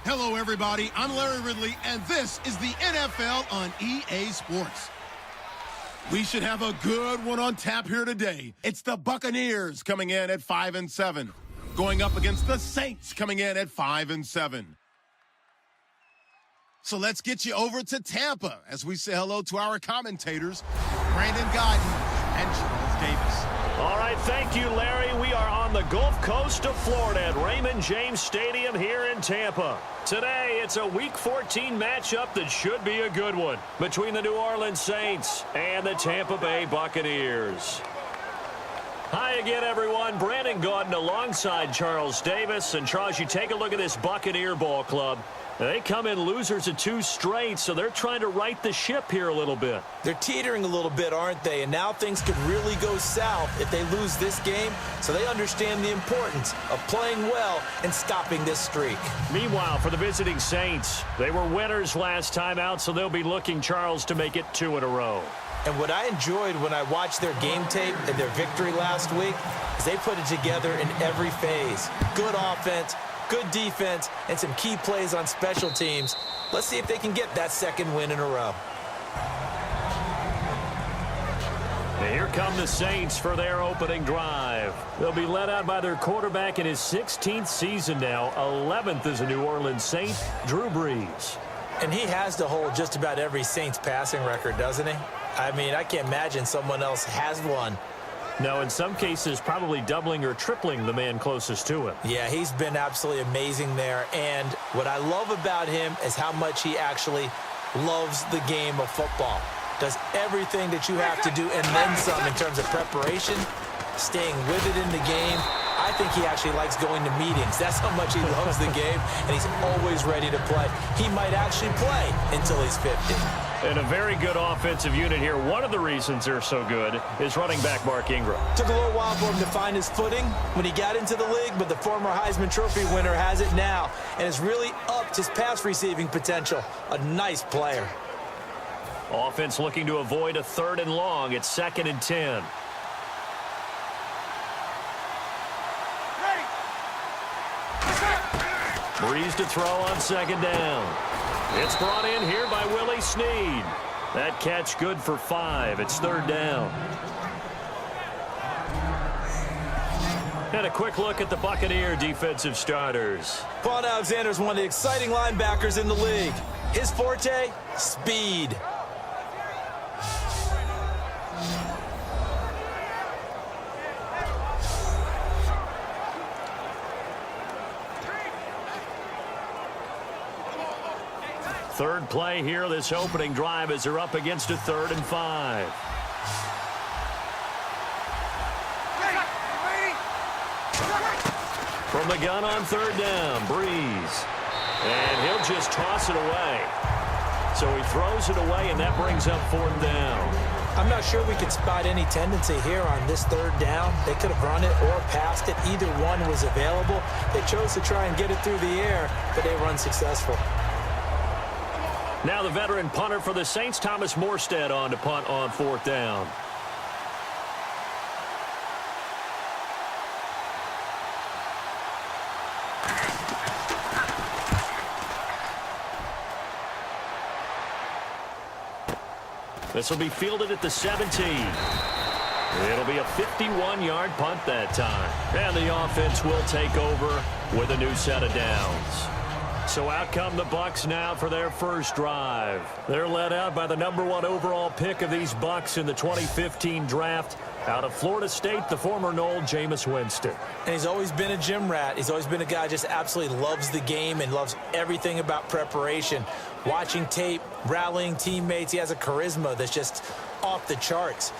Hello, everybody. I'm Larry Ridley, and this is the NFL on EA Sports. We should have a good one on tap here today. It's the Buccaneers coming in at 5-7, going up against the Saints coming in at 5-7. So let's get you over to Tampa as we say hello to our commentators, Brandon Guyton and Charles Davis. All right, thank you, Larry. We are on the Gulf Coast of Florida at Raymond James Stadium here in Tampa. Today, it's a Week 14 matchup that should be a good one between the New Orleans Saints and the Tampa Bay Buccaneers. Hi again, everyone. Brandon Guyton alongside Charles Davis. And, Charles, you take a look at this Buccaneer ball club. They come in losers of 2 straight, so they're trying to right the ship here a little bit. They're teetering a little bit, aren't they? And now things could really go south if they lose this game, so they understand the importance of playing well and stopping this streak. Meanwhile, for the visiting Saints, they were winners last time out, so they'll be looking, Charles, to make it 2 in a row. And what I enjoyed when I watched their game tape and their victory last week is they put it together in every phase. Good offense, good defense, and some key plays on special teams. Let's see if they can get that 2nd win in a row. And here come the Saints for their opening drive. They'll be led out by their quarterback in his 16th season now, 11th as a New Orleans Saint, Drew Brees. And he has to hold just about every Saints passing record, doesn't he? I mean, I can't imagine someone else has one. No, in some cases, probably doubling or tripling the man closest to him. Yeah, he's been absolutely amazing there. And what I love about him is how much he actually loves the game of football. Does everything that you have to do and then some in terms of preparation, staying with it in the game. I think he actually likes going to meetings. That's how much he loves the game, and he's always ready to play. He might actually play until he's 50. And a very good offensive unit here. One of the reasons they're so good is running back Mark Ingram. Took a little while for him to find his footing when he got into the league, but the former Heisman Trophy winner has it now and has really upped his pass receiving potential. A nice player. Offense looking to avoid a 3rd and long. It's 2nd and 10. Brees to throw on 2nd down. It's brought in here by Willie Snead. That catch good for 5. It's 3rd down. And a quick look at the Buccaneer defensive starters. Paul Alexander is one of the exciting linebackers in the league. His forte, speed. Third play here, this opening drive, as they're up against a 3rd and 5. From the gun on 3rd down, Brees. And he'll just toss it away. So he throws it away, and that brings up 4th down. I'm not sure we could spot any tendency here on this 3rd down. They could have run it or passed it. Either one was available. They chose to try and get it through the air, but they were unsuccessful. Now the veteran punter for the Saints, Thomas Morstead, on to punt on 4th down. This will be fielded at the 17. It'll be a 51-yard punt that time. And the offense will take over with a new set of downs. So out come the Bucs now for their first drive. They're led out by the #1 overall pick of these Bucs in the 2015 draft. Out of Florida State, the former Noel, Jameis Winston. And he's always been a gym rat. He's always been a guy who just absolutely loves the game and loves everything about preparation. Watching tape, rallying teammates, he has a charisma that's just off the charts.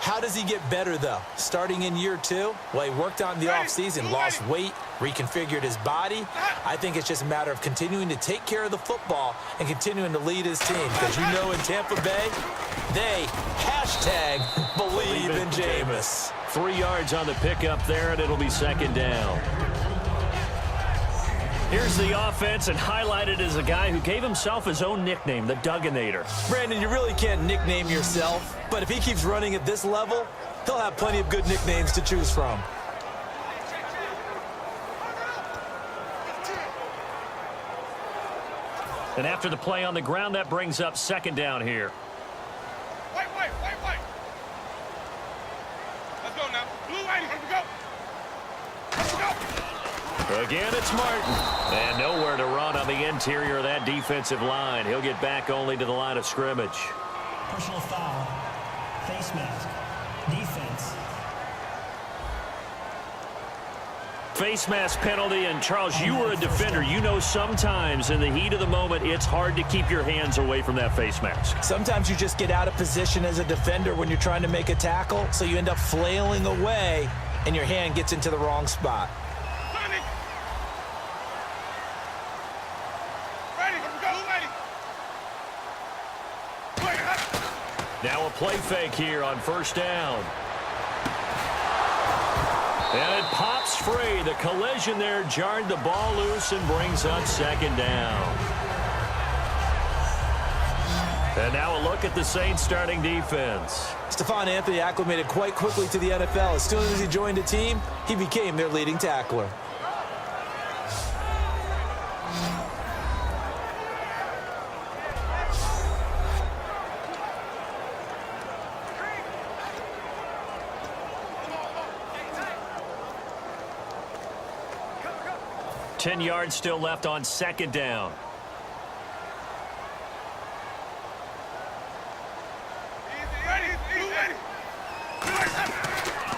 How does he get better, though? Starting in year 2? Well, he worked out in the offseason, lost weight, reconfigured his body. I think it's just a matter of continuing to take care of the football and continuing to lead his team. Because you know in Tampa Bay, they #believe in Jameis. 3 yards on the pickup there, and it'll be 2nd down. Here's the offense, and highlighted as a guy who gave himself his own nickname, the Dugginator. Brandon, you really can't nickname yourself, but if he keeps running at this level, he'll have plenty of good nicknames to choose from. And after the play on the ground, that brings up second down here. Wait. Let's go now. Blue lady, here we go. Let's go. Again, it's Martin. And nowhere to run on the interior of that defensive line. He'll get back only to the line of scrimmage. Personal foul. Face mask. Defense. Face mask penalty, and Charles, you were a defender. You know sometimes in the heat of the moment, it's hard to keep your hands away from that face mask. Sometimes you just get out of position as a defender when you're trying to make a tackle, so you end up flailing away, and your hand gets into the wrong spot. Now a play fake here on first down. And it pops free. The collision there jarred the ball loose and brings up second down. And now a look at the Saints starting defense. Stephon Anthony acclimated quite quickly to the NFL. As soon as he joined the team, he became their leading tackler. Ten yards still left on second down.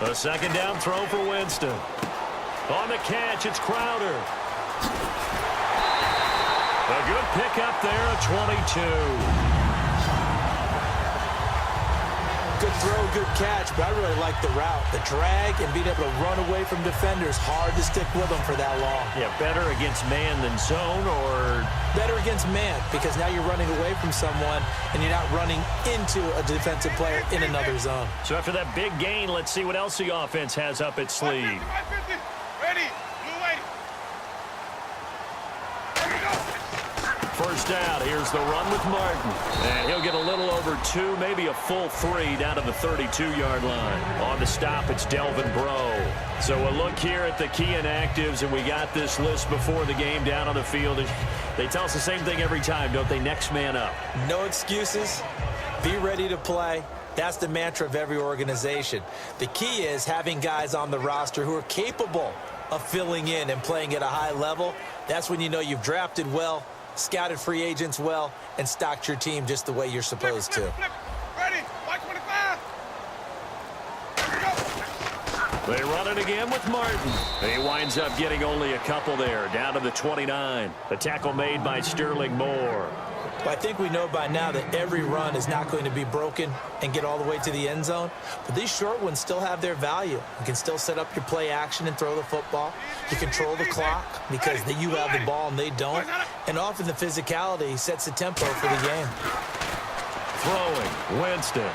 A second down throw for Winston. On the catch, it's Crowder. A good pickup there at 22. Good throw, good catch, but I really like the route. The drag and being able to run away from defenders, hard to stick with them for that long. Yeah, better against man than zone, or better against man, because now you're running away from someone and you're not running into a defensive player in another zone. So after that big gain, let's see what else the offense has up its sleeve. 150. Ready, blue lady. Here we go. First down, here's the run with Martin. And he'll get a little over 2, maybe a full 3 down to the 32-yard line. On the stop, it's Delvin Breaux. So a look here at the key inactives, and we got this list before the game down on the field. They tell us the same thing every time, don't they? Next man up. No excuses. Be ready to play. That's the mantra of every organization. The key is having guys on the roster who are capable of filling in and playing at a high level. That's when you know you've drafted well, scouted free agents well, and stocked your team just the way you're supposed to. Ready, 125. Here we go. They run it again with Martin. He winds up getting only a couple there, down to the 29. The tackle made by Sterling Moore. But I think we know by now that every run is not going to be broken and get all the way to the end zone. But these short ones still have their value. You can still set up your play action and throw the football. You control the clock because you have the ball and they don't. And often the physicality sets the tempo for the game. Throwing, Winston.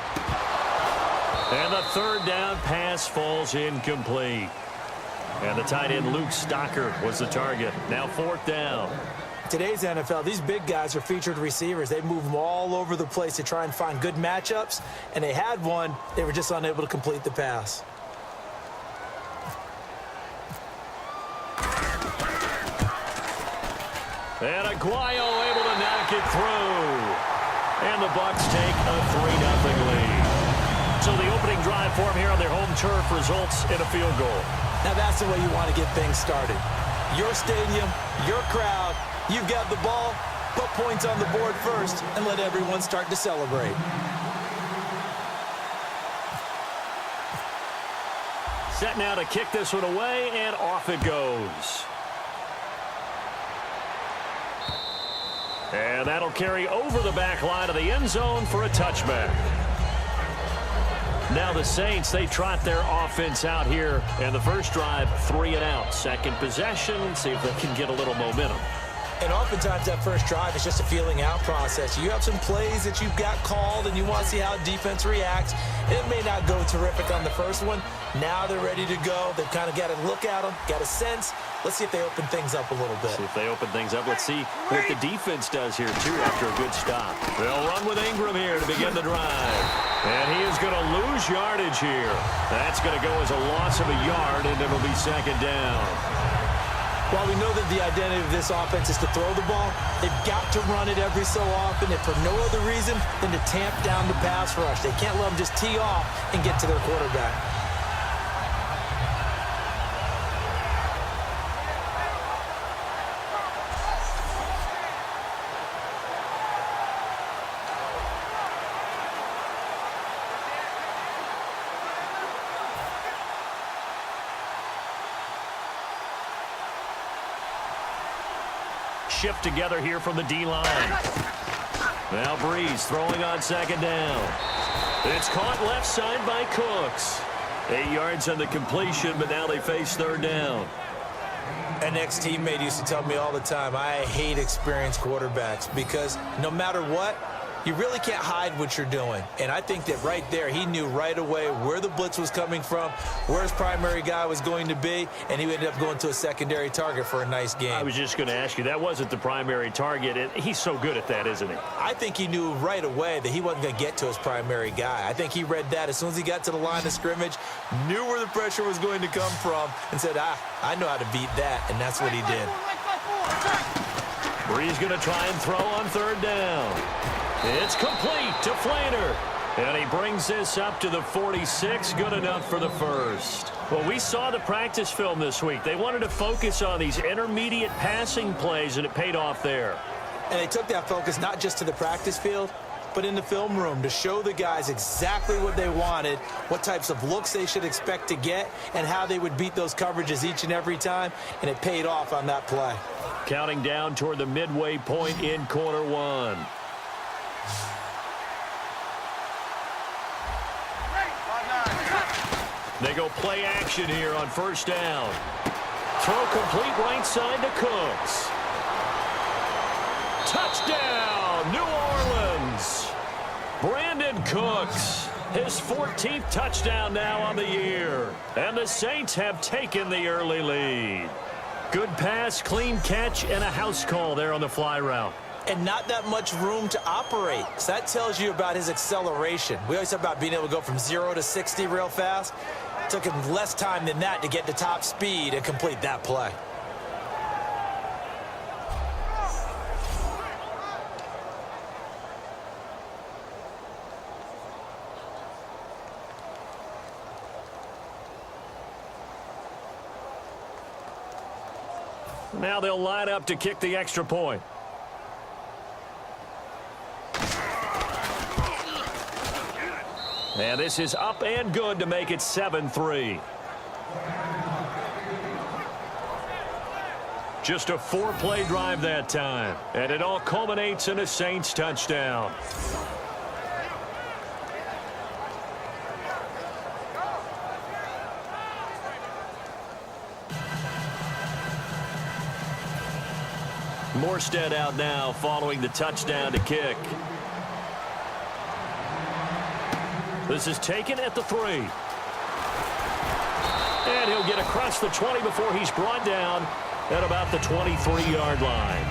And the third down pass falls incomplete. And the tight end Luke Stockard was the target. Now fourth down. Today's NFL, these big guys are featured receivers. They move them all over the place to try and find good matchups, and they had one. They were just unable to complete the pass. And Aguayo able to knock it through. And the Bucs take a 3-0 lead. So the opening drive for them here on their home turf results in a field goal. Now that's the way you want to get things started. Your stadium, your crowd. You've got the ball, put points on the board first, and let everyone start to celebrate. Set now to kick this one away, and off it goes. And that'll carry over the back line of the end zone for a touchback. Now the Saints, they trot their offense out here. And the first drive, 3 and out. Second possession, see if they can get a little momentum. And oftentimes that first drive is just a feeling out process. You have some plays that you've got called and you want to see how defense reacts. It may not go terrific on the first one. Now they're ready to go. They've kind of got to look at them, got a sense. Let's see if they open things up a little bit. See if they open things up. Let's see what the defense does here, too, after a good stop. They'll run with Ingram here to begin the drive. And he is going to lose yardage here. That's going to go as a loss of a yard, and it'll be second down. While we know that the identity of this offense is to throw the ball, they've got to run it every so often, if for no other reason than to tamp down the pass rush. They can't let them just tee off and get to their quarterback. Shift together here from the D-line. Now Breeze throwing on second down. It's caught left side by Cooks. 8 yards on the completion, but now they face third down. An ex-teammate used to tell me all the time, I hate experienced quarterbacks because no matter what, you really can't hide what you're doing. And I think that right there, he knew right away where the blitz was coming from, where his primary guy was going to be, and he ended up going to a secondary target for a nice game. I was just going to ask you, that wasn't the primary target, and he's so good at that, isn't he? I think he knew right away that he wasn't going to get to his primary guy. I think he read that as soon as he got to the line of scrimmage, knew where the pressure was going to come from, and said, I know how to beat that, and that's what he did. Breeze going to try and throw on third down. It's complete to Flater. And he brings this up to the 46. Good enough for the first. Well, we saw the practice film this week. They wanted to focus on these intermediate passing plays, and it paid off there. And they took that focus not just to the practice field, but in the film room to show the guys exactly what they wanted, what types of looks they should expect to get, and how they would beat those coverages each and every time. And it paid off on that play. Counting down toward the midway point in quarter one. They go play action here on first down. Throw complete right side to Cooks. Touchdown, New Orleans. Brandon Cooks, his 14th touchdown now on the year. And the Saints have taken the early lead. Good pass, clean catch, and a house call there on the fly route. And not that much room to operate. So that tells you about his acceleration. We always talk about being able to go from 0 to 60 real fast. It took him less time than that to get to top speed and complete that play. Now they'll line up to kick the extra point. And this is up and good to make it 7-3. Just a 4-play drive that time. And it all culminates in a Saints touchdown. Morstead out now following the touchdown to kick. This is taken at the 3. And he'll get across the 20 before he's brought down at about the 23-yard line.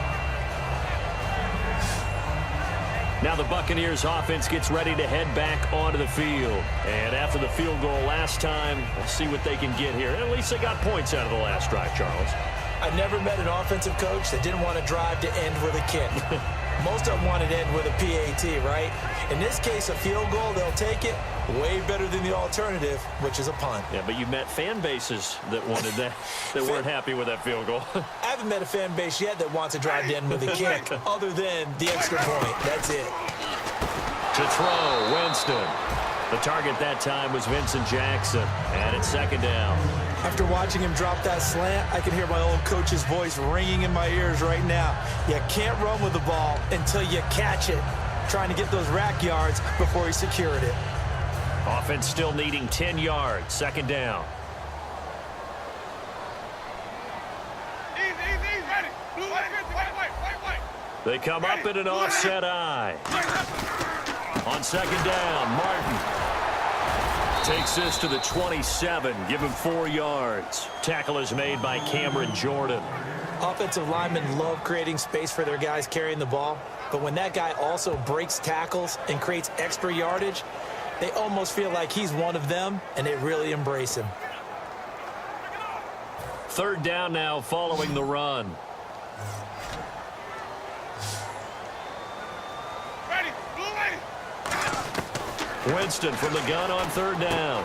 Now the Buccaneers offense gets ready to head back onto the field. And after the field goal last time, we'll see what they can get here. At least they got points out of the last drive, Charles. I never met an offensive coach that didn't want to drive to end with a kick. Most of them wanted to end with a PAT, right? In this case, a field goal, they'll take it. Way better than the alternative, which is a punt. Yeah, but you met fan bases that wanted that, that weren't happy with that field goal. I haven't met a fan base yet that wants to drive to end with a kick, other than the extra point. That's it. To throw, Winston. The target that time was Vincent Jackson, and it's second down. After watching him drop that slant, I can hear my old coach's voice ringing in my ears right now. You can't run with the ball until you catch it, trying to get those rack yards before he secured it. Offense still needing 10 yards, second down. Easy, ready. Blue, white. They come up in an offset eye. On second down, Martin takes this to the 27, give him 4 yards. Tackle is made by Cameron Jordan. Offensive linemen love creating space for their guys carrying the ball, but when that guy also breaks tackles and creates extra yardage, they almost feel like he's one of them, and they really embrace him. Third down now following the run. Ready, blue lady. Winston from the gun on third down.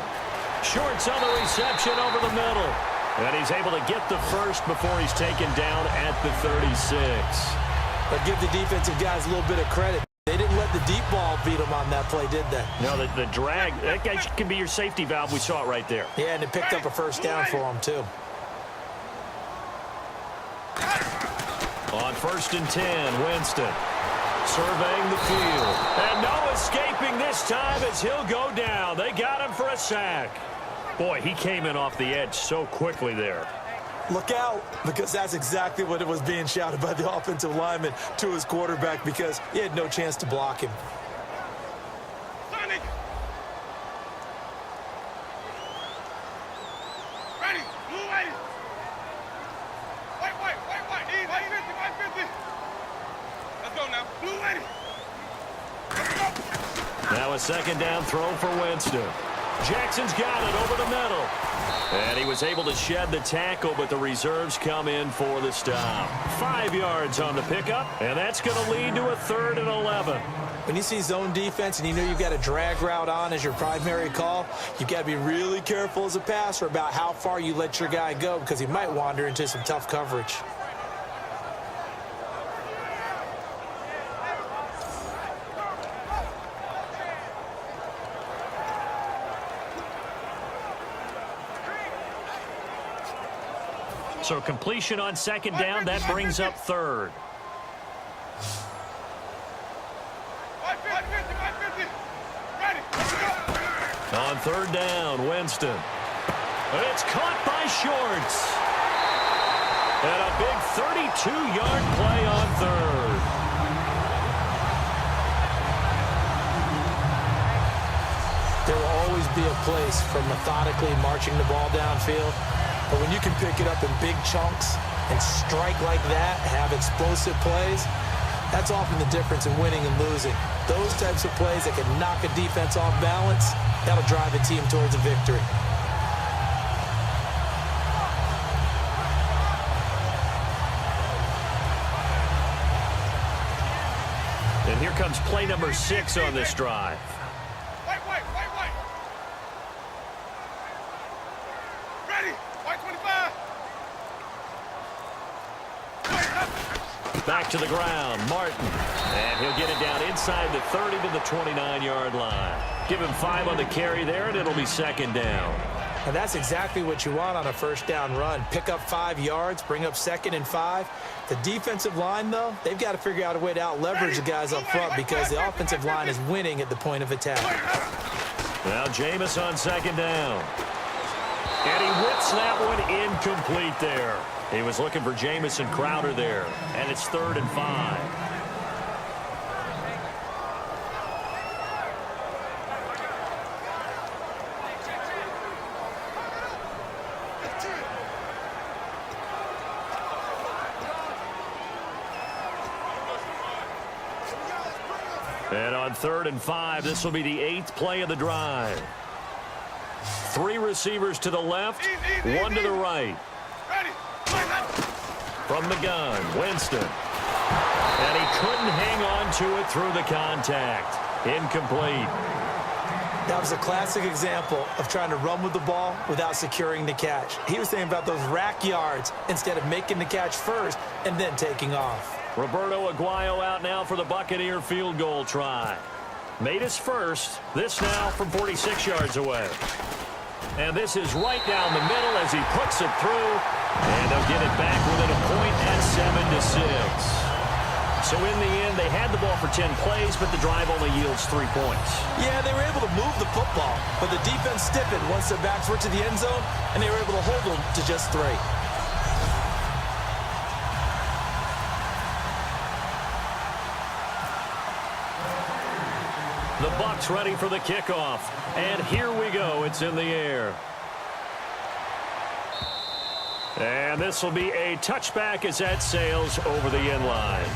Shorts on the reception over the middle. And he's able to get the first before he's taken down at the 36. But give the defensive guys a little bit of credit. They didn't let the deep ball beat them on that play, did they? No, the drag, that guy can be your safety valve. We saw it right there. Yeah, and it picked up a first down for them, too. On 1st and 10, Winston surveying the field. And no escaping this time as he'll go down. They got him for a sack. Boy, he came in off the edge so quickly there. Look out, because that's exactly what it was being shouted by the offensive lineman to his quarterback, because he had no chance to block him. Sonic. Ready, blue lady. White. Easy, 50. Let's go now, blue lady. Let's go. Now a second down throw for Winston. Jackson's got it over the middle. And he was able to shed the tackle, but the reserves come in for the stop. 5 yards on the pickup, and that's going to lead to a 3rd and 11. When you see zone defense and you know you've got a drag route on as your primary call, you've got to be really careful as a passer about how far you let your guy go, because he might wander into some tough coverage. So completion on second down, that brings up 3rd. 550. Ready, let's go. On 3rd down, Winston. It's caught by Shorts. And a big 32-yard play on 3rd. There will always be a place for methodically marching the ball downfield. But when you can pick it up in big chunks and strike like that, have explosive plays, that's often the difference in winning and losing. Those types of plays that can knock a defense off balance, that'll drive a team towards a victory. And here comes play number 6 on this drive. White. Ready, white 25. Back to the ground, Martin. And he'll get it down inside the 30 to the 29-yard line. Give him 5 on the carry there, and it'll be 2nd down. And that's exactly what you want on a 1st down run. Pick up 5 yards, bring up 2nd and 5. The defensive line, though, they've got to figure out a way to out-leverage the guys up front, because the offensive line is winning at the point of attack. Now Jameis on 2nd down. And he whips that one incomplete there. He was looking for Jameis and Crowder there. And it's 3rd and 5. And on 3rd and 5, this will be the 8th play of the drive. 3 receivers to the left, 1 to the right. Ready. From the gun, Winston. And he couldn't hang on to it through the contact. Incomplete. That was a classic example of trying to run with the ball without securing the catch. He was thinking about those rack yards instead of making the catch first and then taking off. Roberto Aguayo out now for the Buccaneer field goal try. Made his first. This now from 46 yards away. And this is right down the middle as he puts it through. And they'll get it back within a point at 7-6. So in the end, they had the ball for 10 plays, but the drive only yields 3 points. Yeah, they were able to move the football, but the defense stiffened once their backs were to the end zone, and they were able to hold them to just 3. The Bucs ready for the kickoff. And here we go. It's in the air. And this will be a touchback as that sails over the end line.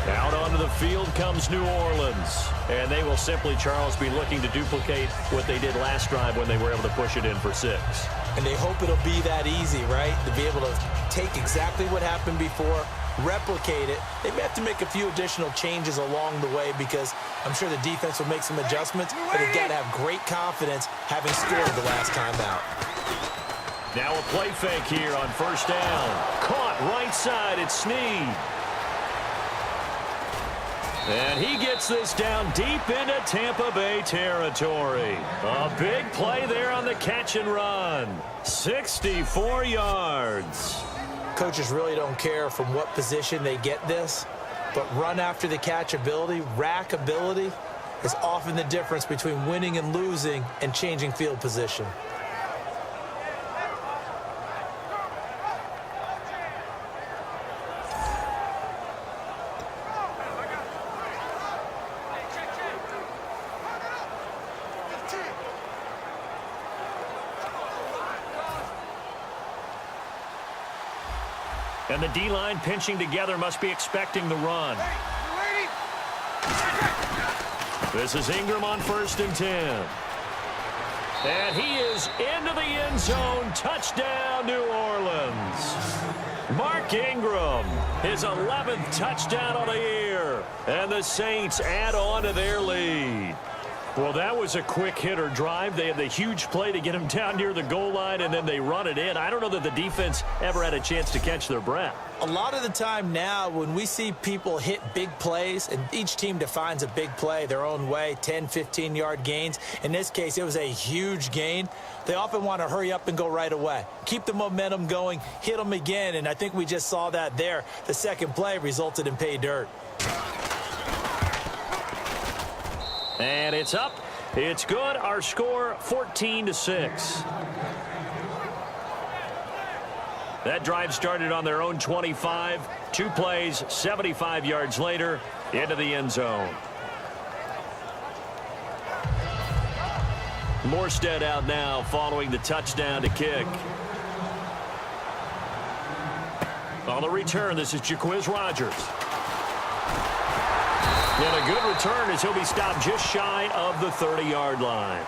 Out onto the field comes New Orleans. And they will simply, Charles, be looking to duplicate what they did last drive when they were able to push it in for 6. And they hope it'll be that easy, right? To be able to take exactly what happened before, replicate it. They may have to make a few additional changes along the way because I'm sure the defense will make some adjustments, but they've got to have great confidence having scored the last time out. Now a play fake here on first down. Caught right side, it's Snead. And he gets this down deep into Tampa Bay territory. A big play there on the catch and run. 64 yards. Coaches really don't care from what position they get this, but run after the catch ability, rack ability, is often the difference between winning and losing and changing field position. And the D-line pinching together must be expecting the run. This is Ingram on 1st and 10. And he is into the end zone. Touchdown, New Orleans. Mark Ingram, his 11th touchdown of the year. And the Saints add on to their lead. Well, that was a quick hitter drive. They had the huge play to get him down near the goal line, and then they run it in. I don't know that the defense ever had a chance to catch their breath. A lot of the time now when we see people hit big plays, and each team defines a big play their own way, 10, 15-yard gains. In this case, it was a huge gain. They often want to hurry up and go right away. Keep the momentum going, hit them again, and I think we just saw that there. The second play resulted in pay dirt. And it's up. It's good. Our score, 14-6. That drive started on their own 25. 2 plays, 75 yards later, into the end zone. Morstead out now following the touchdown to kick. On the return, this is Jaquiz Rogers. And a good return as he'll be stopped just shy of the 30-yard line.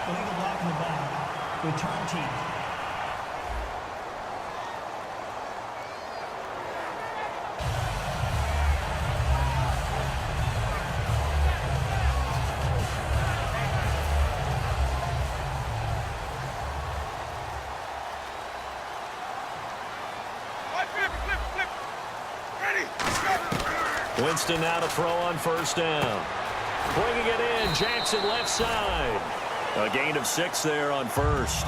Illegal block in the back. Return team. Winston now to throw on 1st down. Bringing it in, Jackson left side. A gain of 6 there on 1st.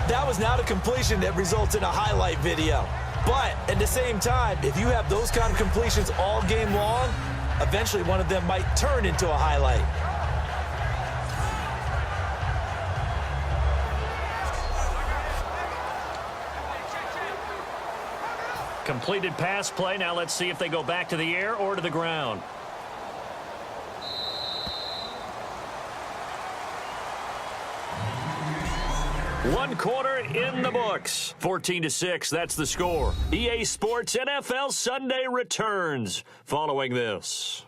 That was not a completion that results in a highlight video. But at the same time, if you have those kind of completions all game long, eventually one of them might turn into a highlight. Completed pass play. Now let's see if they go back to the air or to the ground. One quarter in the books. 14-6, that's the score. EA Sports NFL Sunday returns following this.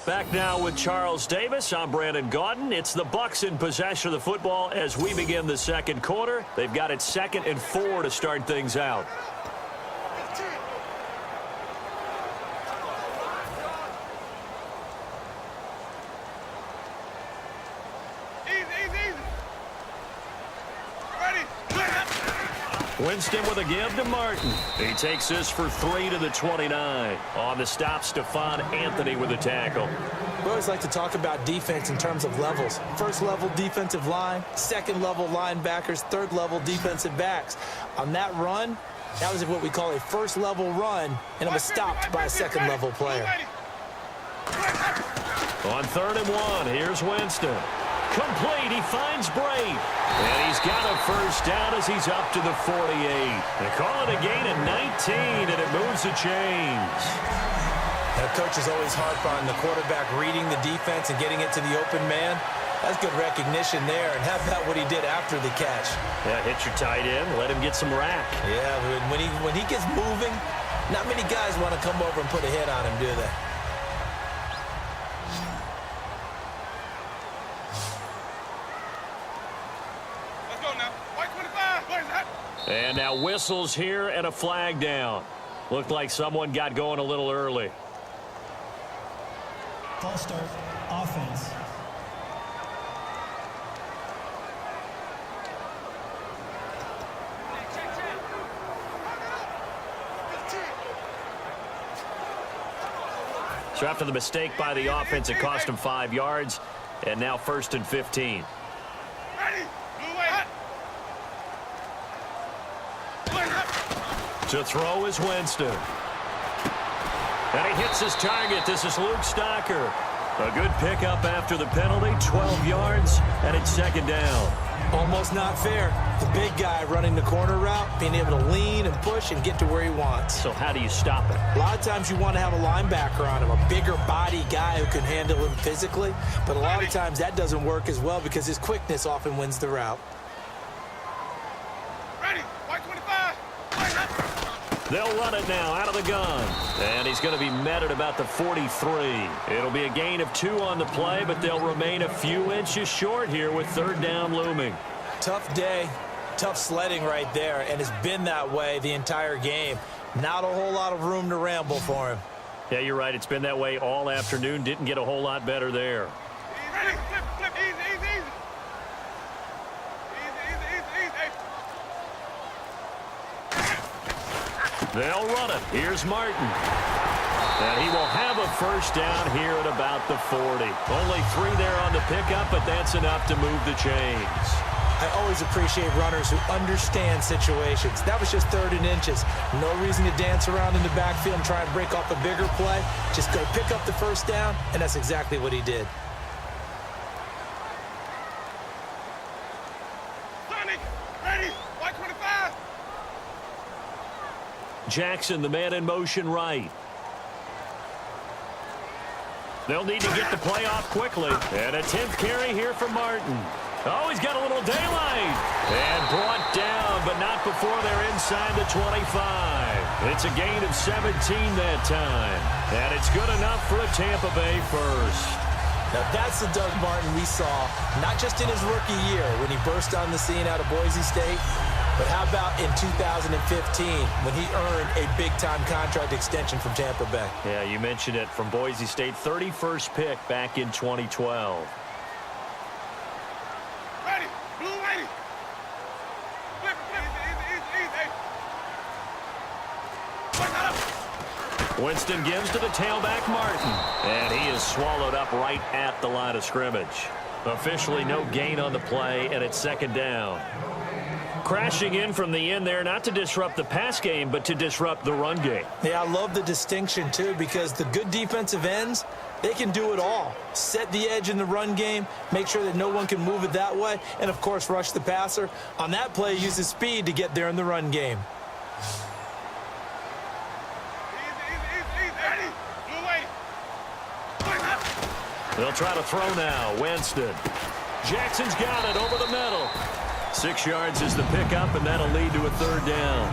Back now with Charles Davis. I'm Brandon Gaudin. It's the Bucs in possession of the football as we begin the second quarter. They've got it 2nd and 4 to start things out. Winston with a give to Martin. He takes this for 3 to the 29. On the stop, Stephon Anthony with a tackle. We always like to talk about defense in terms of levels. First level defensive line, second level linebackers, third level defensive backs. On that run, that was what we call a first level run, and it was stopped by a second level player. On 3rd and 1, here's Winston. Complete, he finds Brate. And he's got a first down as he's up to the 48. They call it a gain of 19, and it moves the chains. Coaches always harp on the quarterback reading the defense and getting it to the open man. That's good recognition there, and how about what he did after the catch? Yeah, hit your tight end, let him get some rack. Yeah, when he gets moving, not many guys want to come over and put a hit on him, do they? Let's go now. White 25. Where's that? And now whistles here and a flag down. Looked like someone got going a little early. False start. Offense. So after the mistake by the offense, it cost him 5 yards. And now 1st and 15. Ready. Blue white. To throw is Winston. And he hits his target. This is Luke Stocker. A good pickup after the penalty, 12 yards, and it's 2nd down. Almost not fair. The big guy running the corner route, being able to lean and push and get to where he wants. So how do you stop it? A lot of times you want to have a linebacker on him, a bigger body guy who can handle him physically. But a lot of times that doesn't work as well because his quickness often wins the route. Ready. White 25. They'll run it now out of the gun. And he's going to be met at about the 43. It'll be a gain of 2 on the play, but they'll remain a few inches short here with 3rd down looming. Tough day, tough sledding right there, and it's been that way the entire game. Not a whole lot of room to ramble for him. Yeah, you're right. It's been that way all afternoon. Didn't get a whole lot better there. Ready. Flip. Easy. They'll run it. Here's Martin. And he will have a 1st down here at about the 40. Only 3 there on the pickup, but that's enough to move the chains. I always appreciate runners who understand situations. That was just 3rd and inches. No reason to dance around in the backfield and try and break off a bigger play. Just go pick up the 1st down, and that's exactly what he did. Sonic. Ready. White 25. Jackson, the man in motion right. They'll need to get the play off quickly. And a 10th carry here for Martin. Oh, he's got a little daylight. And brought down, but not before they're inside the 25. It's a gain of 17 that time. And it's good enough for a Tampa Bay 1st. Now that's the Doug Martin we saw, not just in his rookie year when he burst on the scene out of Boise State, but how about in 2015 when he earned a big-time contract extension from Tampa Bay? Yeah, you mentioned it, from Boise State, 31st pick back in 2012. Ready. Blue white. Flip. Easy. Winston gives to the tailback Martin. And he is swallowed up right at the line of scrimmage. Officially no gain on the play, and it's 2nd down. Crashing in from the end there, not to disrupt the pass game, but to disrupt the run game. Yeah, I love the distinction, too, because the good defensive ends, they can do it all. Set the edge in the run game, make sure that no one can move it that way, and, of course, rush the passer. On that play, use his speed to get there in the run game. Easy. Ready. Blue white. They'll try to throw now. Winston. Jackson's got it over the middle. 6 yards is the pickup, and that'll lead to a 3rd down.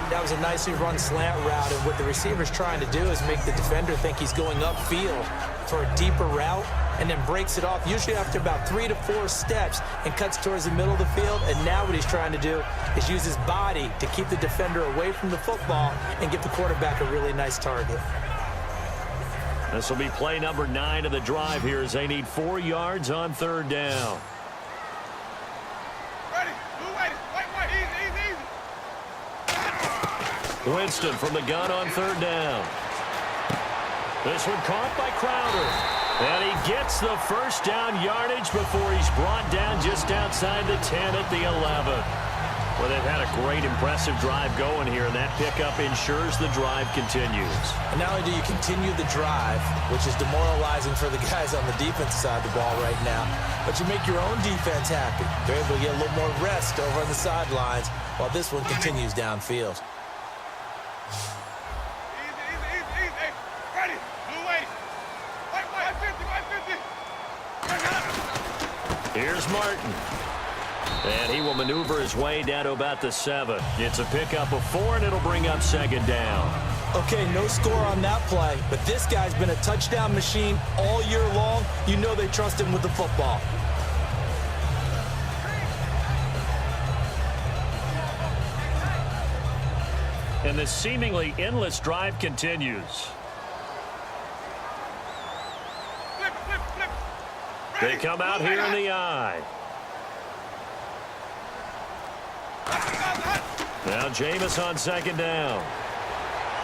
That was a nicely run slant route, and what the receiver's trying to do is make the defender think he's going upfield for a deeper route, and then breaks it off, usually after about 3 to 4 steps, and cuts towards the middle of the field. And now what he's trying to do is use his body to keep the defender away from the football and give the quarterback a really nice target. This will be play number 9 of the drive here as they need 4 yards on 3rd down. Ready. Blue white. Easy. Winston from the gun on 3rd down. This one caught by Crowder. And he gets the 1st down yardage before he's brought down just outside the 10 at the 11. Well, they've had a great, impressive drive going here, and that pickup ensures the drive continues. And not only do you continue the drive, which is demoralizing for the guys on the defensive side of the ball right now, but you make your own defense happy. They're able to get a little more rest over on the sidelines while this one continues downfield. Easy. Ready. Blue Here's Martin. And he will maneuver his way down to about the 7. It's a pickup of 4, and it'll bring up second down. Okay, no score on that play, but this guy's been a touchdown machine all year long. You know they trust him with the football. And this seemingly endless drive continues. Flip, flip, flip. They come out here in the eye. Now Jameis on second down.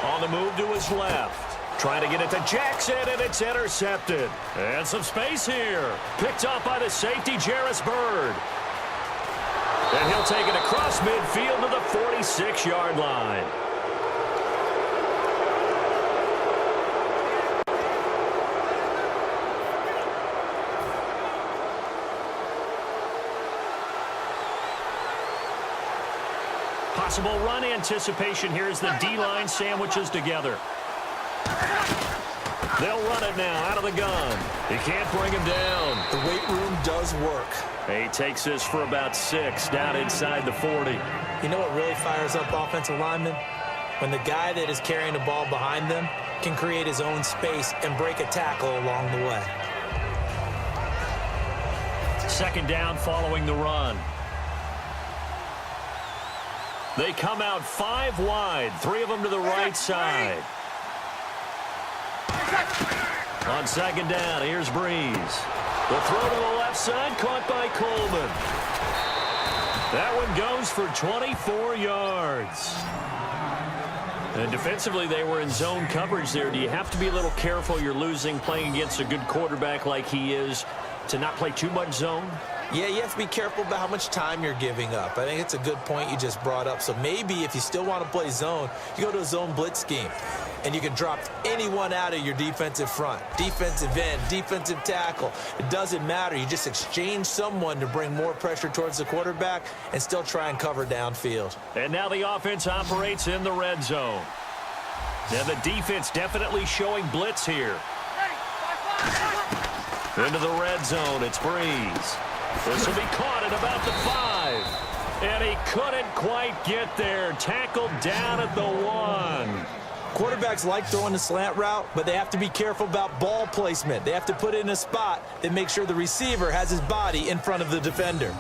On the move to his left. Trying to get it to Jackson, and it's intercepted. And some space here. Picked up by the safety, Jarvis Byrd. And he'll take it across midfield to the 46-yard line. Possible run anticipation here as the D-line sandwiches together. They'll run it now out of the gun. He can't bring him down. The weight room does work. He takes this for about 6 down inside the 40. You know what really fires up offensive linemen? When the guy that is carrying the ball behind them can create his own space and break a tackle along the way. Second down following the run. They come out 5 wide, 3 of them to the right side. On second down, here's Breeze. The throw to the left side, caught by Coleman. That one goes for 24 yards. And defensively, they were in zone coverage there. Do you have to be a little careful? You're losing, playing against a good quarterback like he is, to not play too much zone? Yeah, you have to be careful about how much time you're giving up. I think it's a good point you just brought up. So maybe if you still want to play zone, you go to a zone blitz scheme. And you can drop anyone out of your defensive front. Defensive end, defensive tackle. It doesn't matter. You just exchange someone to bring more pressure towards the quarterback and still try and cover downfield. And now the offense operates in the red zone. And the defense definitely showing blitz here. Into the red zone, it's Breeze. This will be caught at about the 5. And he couldn't quite get there. Tackled down at the 1. Quarterbacks like throwing the slant route, but they have to be careful about ball placement. They have to put it in a spot that makes sure the receiver has his body in front of the defender.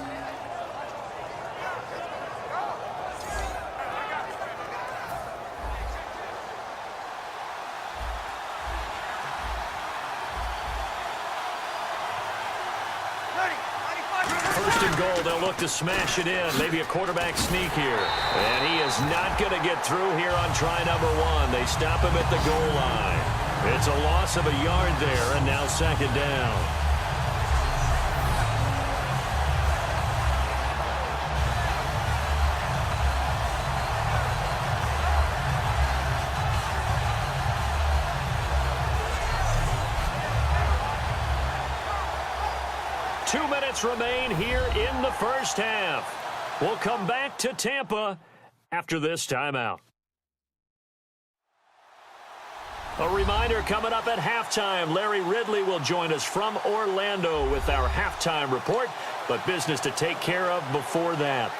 First and goal, they'll look to smash it in. Maybe a quarterback sneak here. And he is not going to get through here on try number 1. They stop him at the goal line. It's a loss of a yard there, and now second down. Remain here in the first half. We'll come back to Tampa after this timeout. A reminder coming up at halftime. Larry Ridley will join us from Orlando with our halftime report, but business to take care of before that.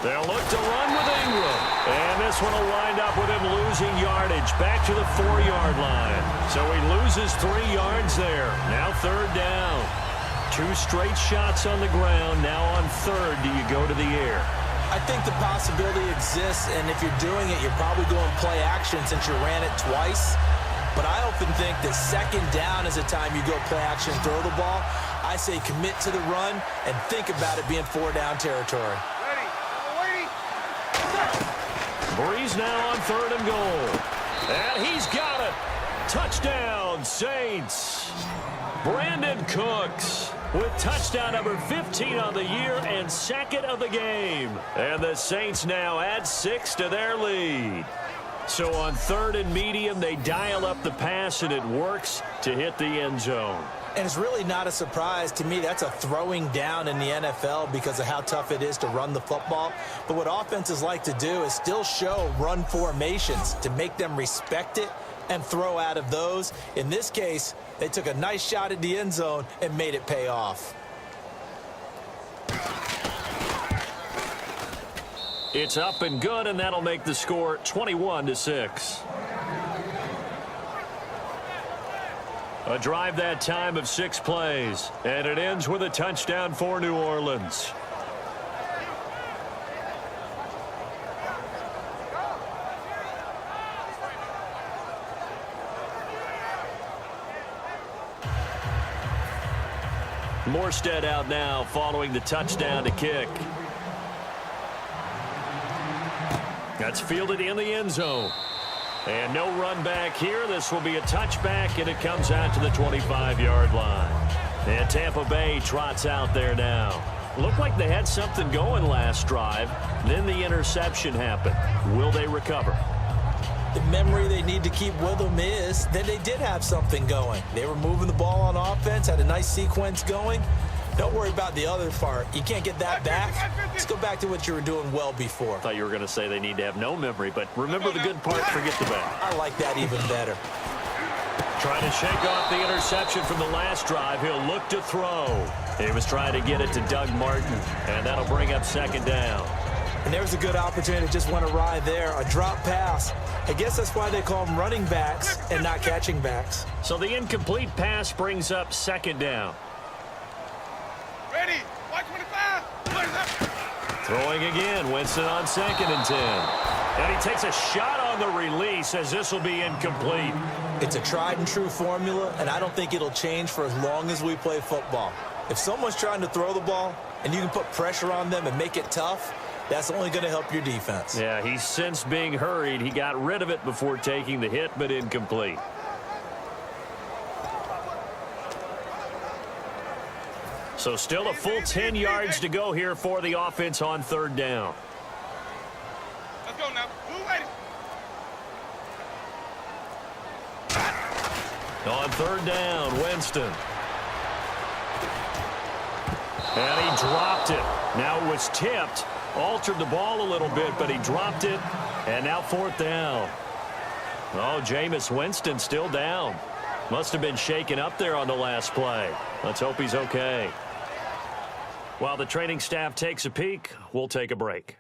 They'll look to run with Ingram. And this one will wind up with him losing yardage back to the 4-yard line. So he loses 3 yards there. Now third down. 2 straight shots on the ground. Now on third, do you go to the air? I think the possibility exists, and if you're doing it, you're probably going play action since you ran it twice. But I often think that second down is the time you go play action and throw the ball. I say commit to the run and think about it being 4-down territory. Breeze now on third and goal. And he's got it. Touchdown, Saints. Brandon Cooks with touchdown number 15 on the year and second of the game. And the Saints now add 6 to their lead. So on 3rd and medium, they dial up the pass, and it works to hit the end zone. And it's really not a surprise to me. That's a throwing down in the NFL because of how tough it is to run the football. But what offenses like to do is still show run formations to make them respect it and throw out of those. In this case, they took a nice shot at the end zone and made it pay off. It's up and good, and that'll make the score 21-6. A drive that time of 6 plays, and it ends with a touchdown for New Orleans. Morstead out now following the touchdown to kick. That's fielded in the end zone. And no run back here. This will be a touchback, and it comes out to the 25-yard line. And Tampa Bay trots out there now. Looked like they had something going last drive. Then the interception happened. Will they recover? The memory they need to keep with them is that they did have something going. They were moving the ball on offense, had a nice sequence going. Don't worry about the other part. You can't get that back. Let's go back to what you were doing well before. I thought you were going to say they need to have no memory, but remember the good part, forget the bad. I like that even better. Trying to shake off the interception from the last drive. He'll look to throw. He was trying to get it to Doug Martin, and that'll bring up 2nd down. And there's a good opportunity. Just went awry there. A drop pass. I guess that's why they call them running backs and not catching backs. So the incomplete pass brings up 2nd down. Ready. White 25. Throwing again. Winston on 2nd and 10. And he takes a shot on the release as this will be incomplete. It's a tried and true formula, and I don't think it'll change for as long as we play football. If someone's trying to throw the ball and you can put pressure on them and make it tough, that's only going to help your defense. Yeah, he's since being hurried. He got rid of it before taking the hit, but incomplete. So still a full 10 yards to go here for the offense on 3rd down. Let's go now. Blue lady. On 3rd down, Winston. And he dropped it. Now it was tipped. Altered the ball a little bit, but he dropped it. And now 4th down. Oh, Jameis Winston still down. Must have been shaken up there on the last play. Let's hope he's okay. While the training staff takes a peek, we'll take a break.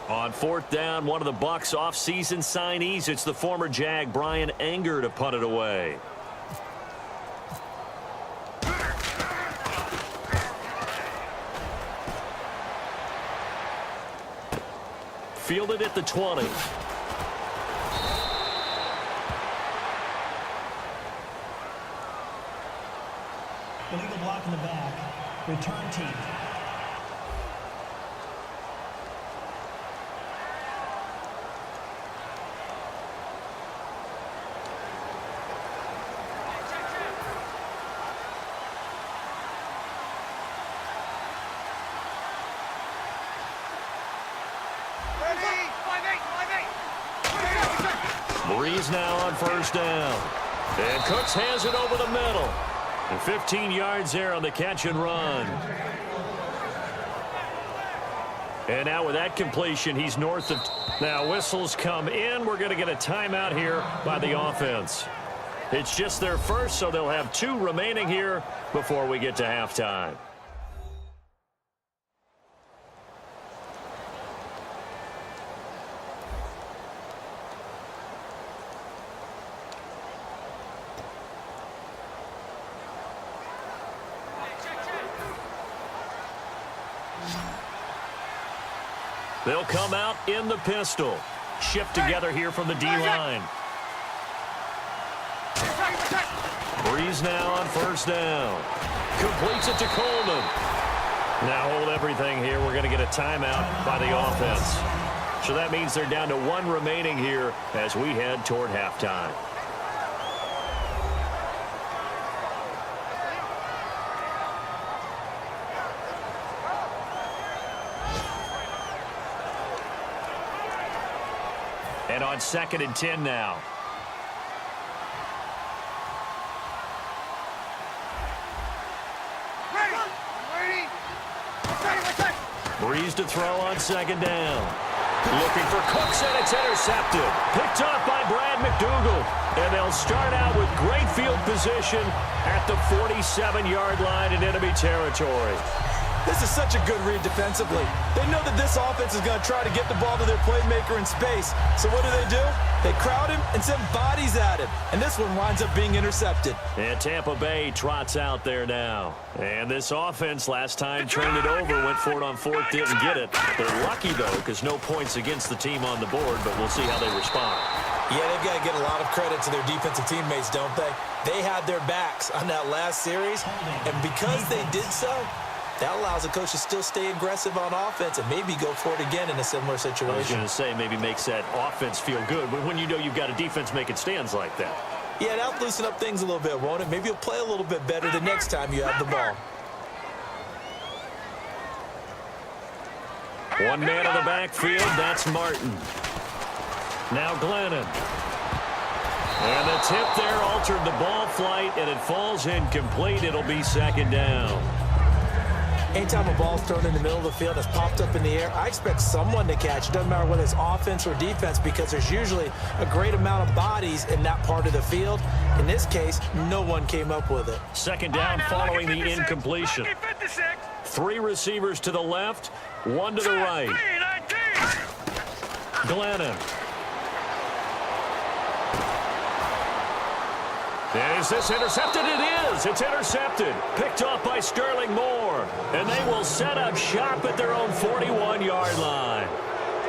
On 4th down, one of the Bucs off-season signees. It's the former Jag, Brian Anger, to punt it away. Fielded at the 20. Illegal block in the back. Return team. Breeze now on 1st down. And Cooks has it over the middle. And 15 yards there on the catch and run. And now with that completion, he's north of... Now whistles come in. We're going to get a timeout here by the offense. It's just their first, so they'll have 2 remaining here before we get to halftime. They'll come out in the pistol. Shift together here from the D-line. Breeze now on 1st down. Completes it to Coleman. Now hold everything here. We're going to get a timeout by the offense. So that means they're down to 1 remaining here as we head toward halftime. And on 2nd and 10 now. Breeze to throw on 2nd down. Looking for Cooks, and it's intercepted. Picked off by Brad McDougal. And they'll start out with great field position at the 47-yard line in enemy territory. This is such a good read defensively. They know that this offense is going to try to get the ball to their playmaker in space. So what do? They crowd him and send bodies at him. And this one winds up being intercepted. And Tampa Bay trots out there now. And this offense last time turned it over, went for it on 4th, didn't get it. They're lucky, though, because no points against the team on the board, but we'll see how they respond. Yeah, they've got to get a lot of credit to their defensive teammates, don't they? They had their backs on that last series, and because they did so, that allows the coach to still stay aggressive on offense and maybe go for it again in a similar situation. I was going to say maybe makes that offense feel good, but when you know you've got a defense making stands like that. Yeah, that'll loosen up things a little bit, won't it? Maybe you'll play a little bit better the next time you have the ball. One man in the backfield, that's Martin. Now Glennon. And the tip there altered the ball flight, and it falls incomplete. It'll be 2nd down. Anytime a ball's thrown in the middle of the field that's popped up in the air, I expect someone to catch. It doesn't matter whether it's offense or defense because there's usually a great amount of bodies in that part of the field. In this case, no one came up with it. 2nd down following the incompletion. 3 receivers to the left, 1 to the right. Glennon. Is this intercepted? It is. It's intercepted. Picked off by Sterling Moore. And they will set up shop at their own 41-yard line.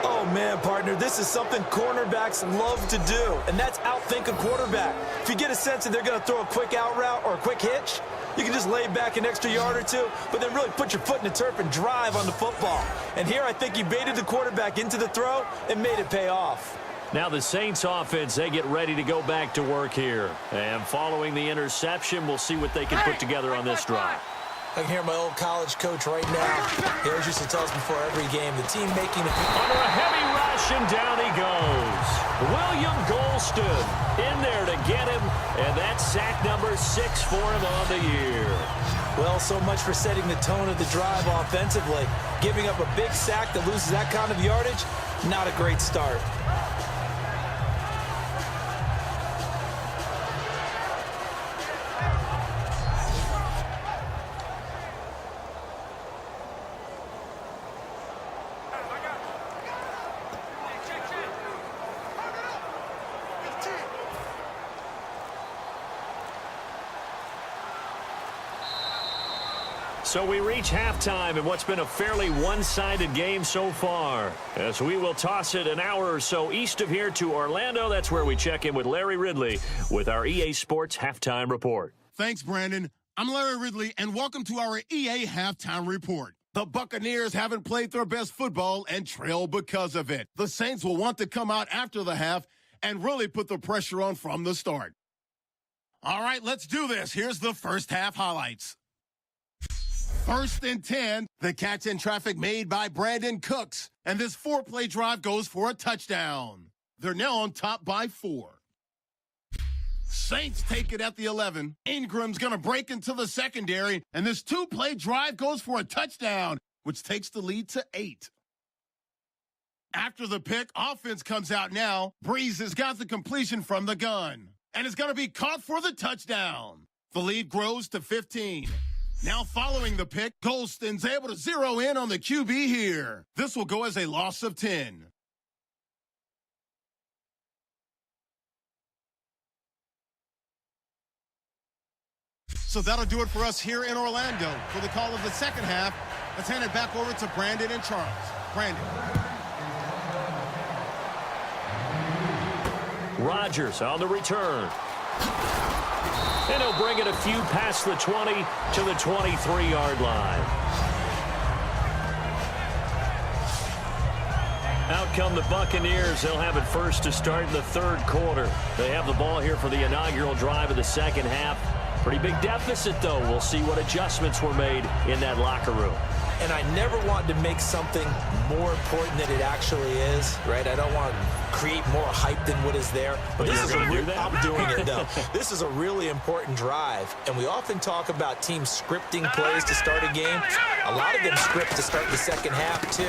Oh, man, partner, this is something cornerbacks love to do, and that's outthink a quarterback. If you get a sense that they're going to throw a quick out route or a quick hitch, you can just lay back an extra yard or two, but then really put your foot in the turf and drive on the football. And here I think he baited the quarterback into the throw and made it pay off. Now the Saints offense, they get ready to go back to work here. And following the interception, we'll see what they can put together on this drive. I can hear my old college coach right now. He always used to tell us before every game, the team making it. Under a heavy rush, and down he goes. William Golston in there to get him, and that's sack number 6 for him on the year. Well, so much for setting the tone of the drive offensively. Giving up a big sack that loses that kind of yardage, not a great start. So we reach halftime in what's been a fairly one-sided game so far. As we will toss it an hour or so east of here to Orlando. That's where we check in with Larry Ridley with our EA Sports Halftime Report. Thanks, Brandon. I'm Larry Ridley, and welcome to our EA Halftime Report. The Buccaneers haven't played their best football and trail because of it. The Saints will want to come out after the half and really put the pressure on from the start. All right, let's do this. Here's the first half highlights. 1st and 10, the catch in traffic made by Brandon Cooks, and this 4-play drive goes for a touchdown. They're now on top by 4. Saints take it at the 11. Ingram's going to break into the secondary, and this 2-play drive goes for a touchdown, which takes the lead to 8. After the pick, offense comes out now. Breeze has got the completion from the gun, and it's going to be caught for the touchdown. The lead grows to 15. Now following the pick, Golston's able to zero in on the QB here. This will go as a loss of 10. So that'll do it for us here in Orlando. For the call of the second half, let's hand it back over to Brandon and Charles. Brandon. Rodgers on the return. And he'll bring it a few past the 20 to the 23-yard line. Out come the Buccaneers. They'll have it first to start in the 3rd quarter. They have the ball here for the inaugural drive of the second half. Pretty big deficit, though. We'll see what adjustments were made in that locker room. and I never want to make something more important than it actually is, right? I don't want to create more hype than what is there. But this is I'm doing it, though. This is a really important drive, and we often talk about teams scripting plays to start a game. A lot of them script to start the second half, too,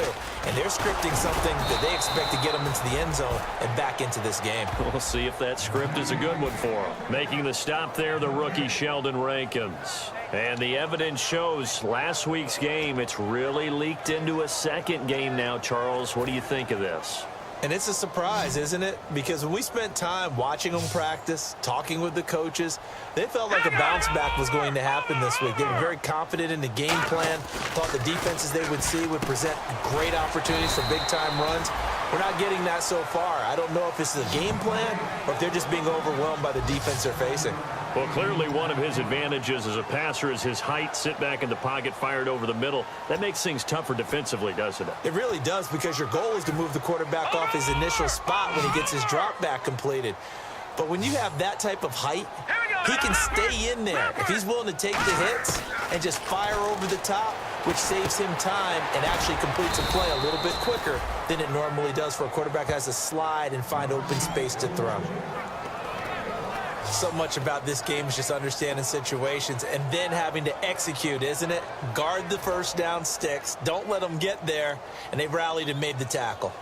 and they're scripting something that they expect to get them into the end zone and back into this game. We'll see if that script is a good one for them. Making the stop there, the rookie Sheldon Rankins. And the evidence shows last week's game, it's really leaked into a second game now, Charles. What do you think of this? And it's a surprise, isn't it? Because when we spent time watching them practice, talking with the coaches, they felt like a bounce back was going to happen this week. They were very confident in the game plan, thought the defenses they would see would present great opportunities for big-time runs. We're not getting that so far. I don't know if it's the game plan or if they're just being overwhelmed by the defense they're facing. Well, clearly one of his advantages as a passer is his height, sit back in the pocket, fired over the middle. That makes things tougher defensively, doesn't it? It really does, because your goal is to move the quarterback off his initial spot when he gets his drop back completed. But when you have that type of height, he can stay in there. If he's willing to take the hits and just fire over the top, which saves him time and actually completes a play a little bit quicker than it normally does for a quarterback who has to slide and find open space to throw. So much about this game is just understanding situations and then having to execute, isn't it? Guard the first down sticks. Don't let them get there. And they've rallied and made the tackle.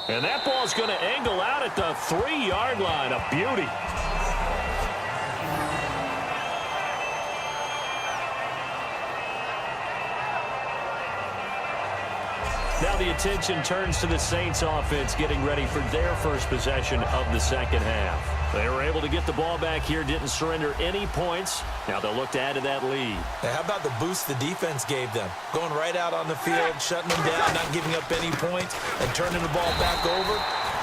And that ball's going to angle out at the 3-yard line. A beauty. Now the attention turns to the Saints offense getting ready for their first possession of the second half. They were able to get the ball back here, didn't surrender any points. Now they'll look to add to that lead. Now, how about the boost the defense gave them? Going right out on the field, shutting them down, not giving up any points, and turning the ball back over.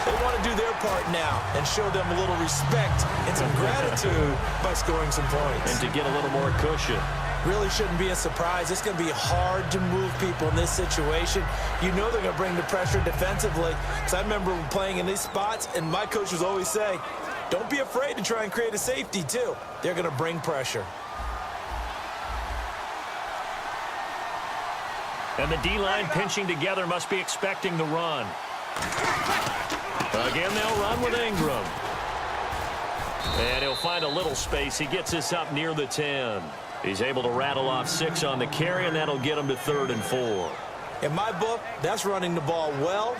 They want to do their part now and show them a little respect and some gratitude by scoring some points. And to get a little more cushion. Really shouldn't be a surprise. It's going to be hard to move people in this situation. You know they're going to bring the pressure defensively. Because I remember playing in these spots, and my coach would always say, don't be afraid to try and create a safety, too. They're going to bring pressure. And the D-line pinching together must be expecting the run. Again, they'll run with Ingram. And he'll find a little space. He gets this up near the 10. He's able to rattle off 6 on the carry, and that'll get him to 3rd and 4. In my book, that's running the ball well,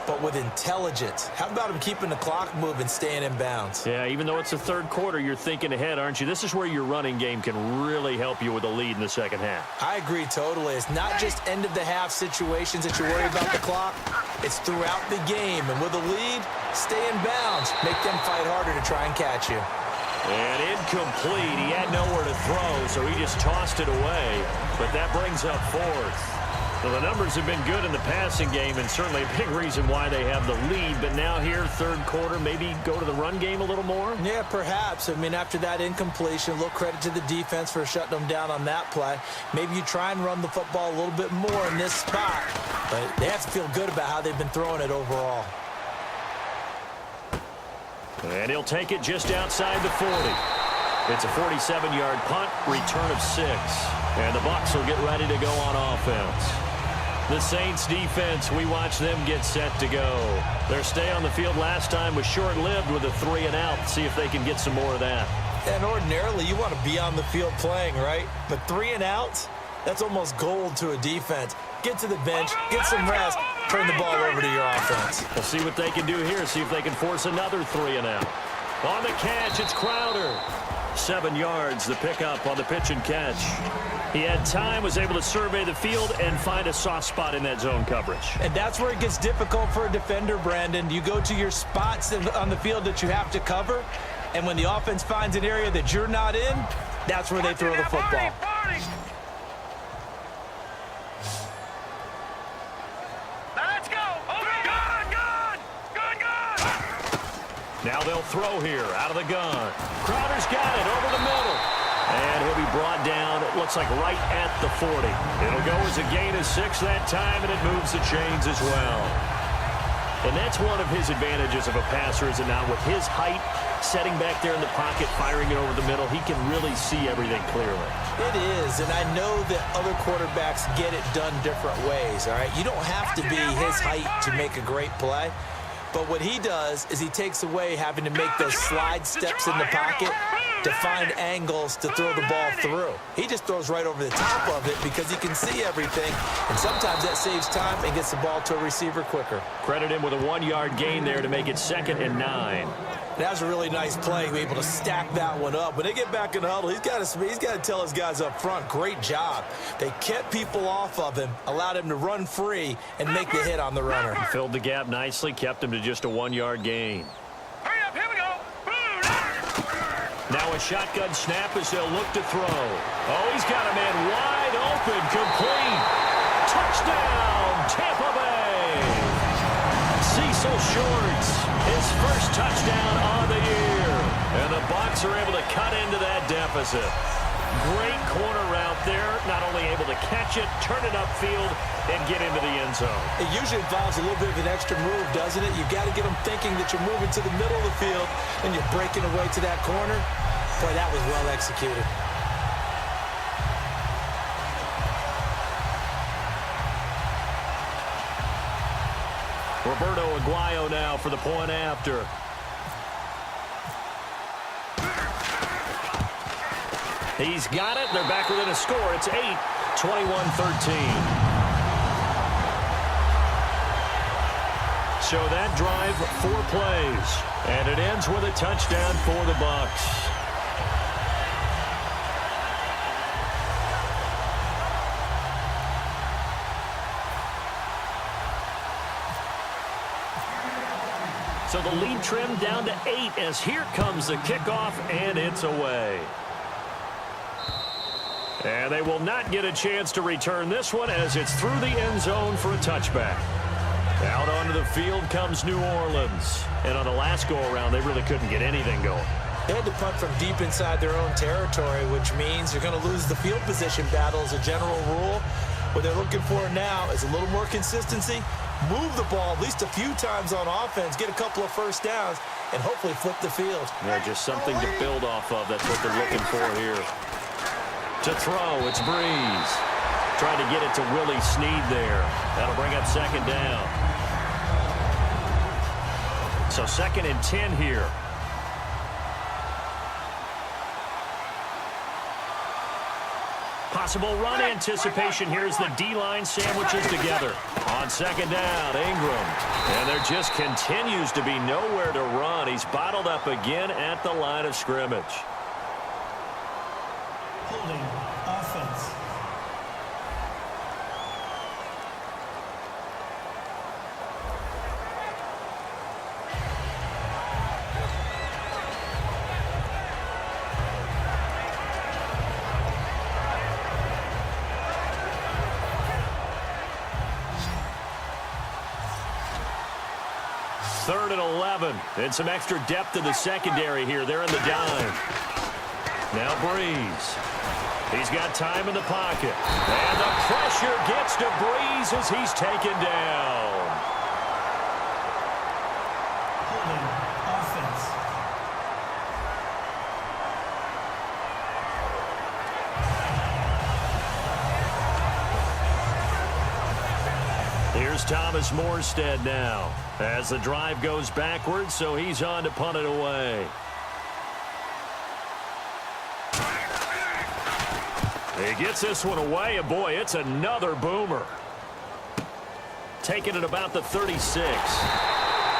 but with intelligence. How about him keeping the clock moving, staying in bounds? Yeah, even though it's the third quarter, you're thinking ahead, aren't you? This is where your running game can really help you with a lead in the second half. I agree totally. It's not just end-of-the-half situations that you worry about the clock. It's throughout the game. And with a lead, stay in bounds. Make them fight harder to try and catch you. And incomplete. He had nowhere to throw, so he just tossed it away. But that brings up 4th. Well, the numbers have been good in the passing game, and certainly a big reason why they have the lead. But now here, third quarter, maybe go to the run game a little more? Yeah, perhaps. I mean, after that incompletion, a little credit to the defense for shutting them down on that play. Maybe you try and run the football a little bit more in this spot. But they have to feel good about how they've been throwing it overall. And he'll take it just outside the 40. It's a 47-yard punt, return of 6. And the Bucs will get ready to go on offense. The Saints defense, we watch them get set to go. Their stay on the field last time was short-lived with a 3-and-out. See if they can get some more of that. And ordinarily, you want to be on the field playing, right? But 3-and-outs, that's almost gold to a defense. Get to the bench, get some rest, turn the ball over to your offense. We'll see what they can do here, see if they can force another 3-and-out. On the catch, it's Crowder. 7 yards, the pickup on the pitch and catch. He had time, was able to survey the field and find a soft spot in that zone coverage. And that's where it gets difficult for a defender, Brandon. You go to your spots on the field that you have to cover, and when the offense finds an area that you're not in, that's where they throw the football. Now they'll throw here out of the gun. Crowder's got it over the middle. And he'll be brought down, it looks like right at the 40. It'll go as a gain of 6 that time, and it moves the chains as well. And that's one of his advantages of a passer, is it not? With his height, setting back there in the pocket, firing it over the middle, he can really see everything clearly. It is, and I know that other quarterbacks get it done different ways, all right? You don't have to be his height to make a great play, but what he does is he takes away having to make those slide steps in the pocket to find angles to throw the ball through. He just throws right over the top of it because he can see everything, and sometimes that saves time and gets the ball to a receiver quicker. Credit him with a 1-yard gain there to make it 2nd and 9. That was a really nice play, able to stack that one up. When they get back in the huddle, he's got to tell his guys up front, great job. They kept people off of him, allowed him to run free and make the hit on the runner. He filled the gap nicely, kept him to just a 1-yard gain. Hurry up, here we go. Now a shotgun snap as they'll look to throw. Oh, he's got a man wide open, complete. Touchdown, Tampa Bay. Cecil Shorts, his first touchdown on the year. And the Bucs are able to cut into that deficit. Great corner route there. Not only able to catch it, turn it upfield, and get into the end zone. It usually involves a little bit of an extra move, doesn't it? You've got to get them thinking that you're moving to the middle of the field and you're breaking away to that corner. Boy, that was well executed. Roberto Aguayo now for the point after. He's got it. They're back within a score. It's 8, 21-13. So that drive, 4 plays. And it ends with a touchdown for the Bucs. So the lead trimmed down to 8 as here comes the kickoff, and it's away. And they will not get a chance to return this one as it's through the end zone for a touchback. Out onto the field comes New Orleans. And on the last go-around, they really couldn't get anything going. They had to punt from deep inside their own territory, which means you're going to lose the field position battle as a general rule. What they're looking for now is a little more consistency, move the ball at least a few times on offense, get a couple of first downs, and hopefully flip the field. Yeah, just something to build off of. That's what they're looking for here. To throw, it's Breeze. Trying to get it to Willie Snead there. That'll bring up 2nd down. So 2nd and 10 here. Possible run anticipation. Here's the D-line sandwiches together. On 2nd down, Ingram. And there just continues to be nowhere to run. He's bottled up again at the line of scrimmage. Holding offense. Third and 11. And some extra depth in the secondary here. They're in the dime. Now Breeze. He's got time in the pocket. And the pressure gets to Breeze as he's taken down. Holding offense. Here's Thomas Morstead now as the drive goes backwards, so he's on to punt it away. He gets this one away, and boy, it's another boomer. Taking it about the 36.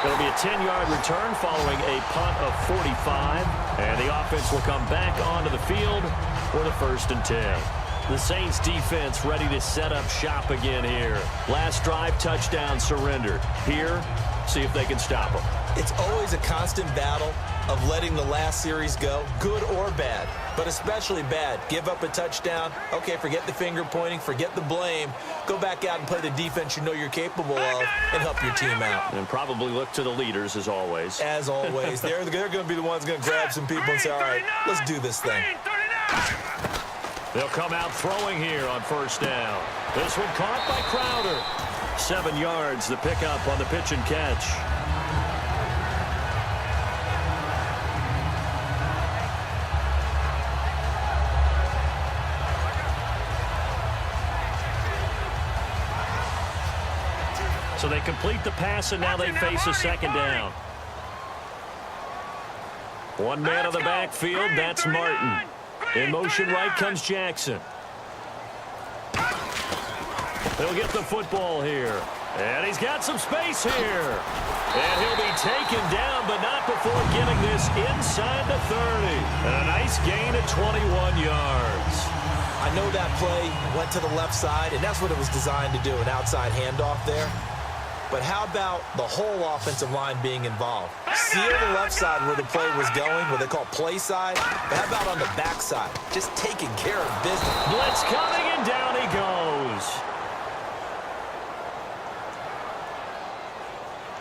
It'll be a 10-yard return following a punt of 45, and the offense will come back onto the field for the 1st and 10. The Saints defense ready to set up shop again here. Last drive, touchdown surrendered. Here, see if they can stop them. It's always a constant battle of letting the last series go, good or bad, but especially bad. Give up a touchdown. Okay, forget the finger pointing, forget the blame. Go back out and play the defense you know you're capable of and help your team out. And probably look to the leaders as always. As always. They're going to be the ones going to grab some people and say, all right, let's do this thing. They'll come out throwing here on first down. This one caught by Crowder. 7 yards, the pickup on the pitch and catch. So they complete the pass, and now they face a second down. One man on the backfield, that's Martin. In motion right comes Jackson. He'll get the football here. And he's got some space here. And he'll be taken down, but not before getting this inside the 30. And a nice gain of 21 yards. I know that play went to the left side, and that's what it was designed to do, an outside handoff there. But how about the whole offensive line being involved? Seal the left side where the play was going, what they call play side. But how about on the back side? Just taking care of business. Blitz coming, and down he goes.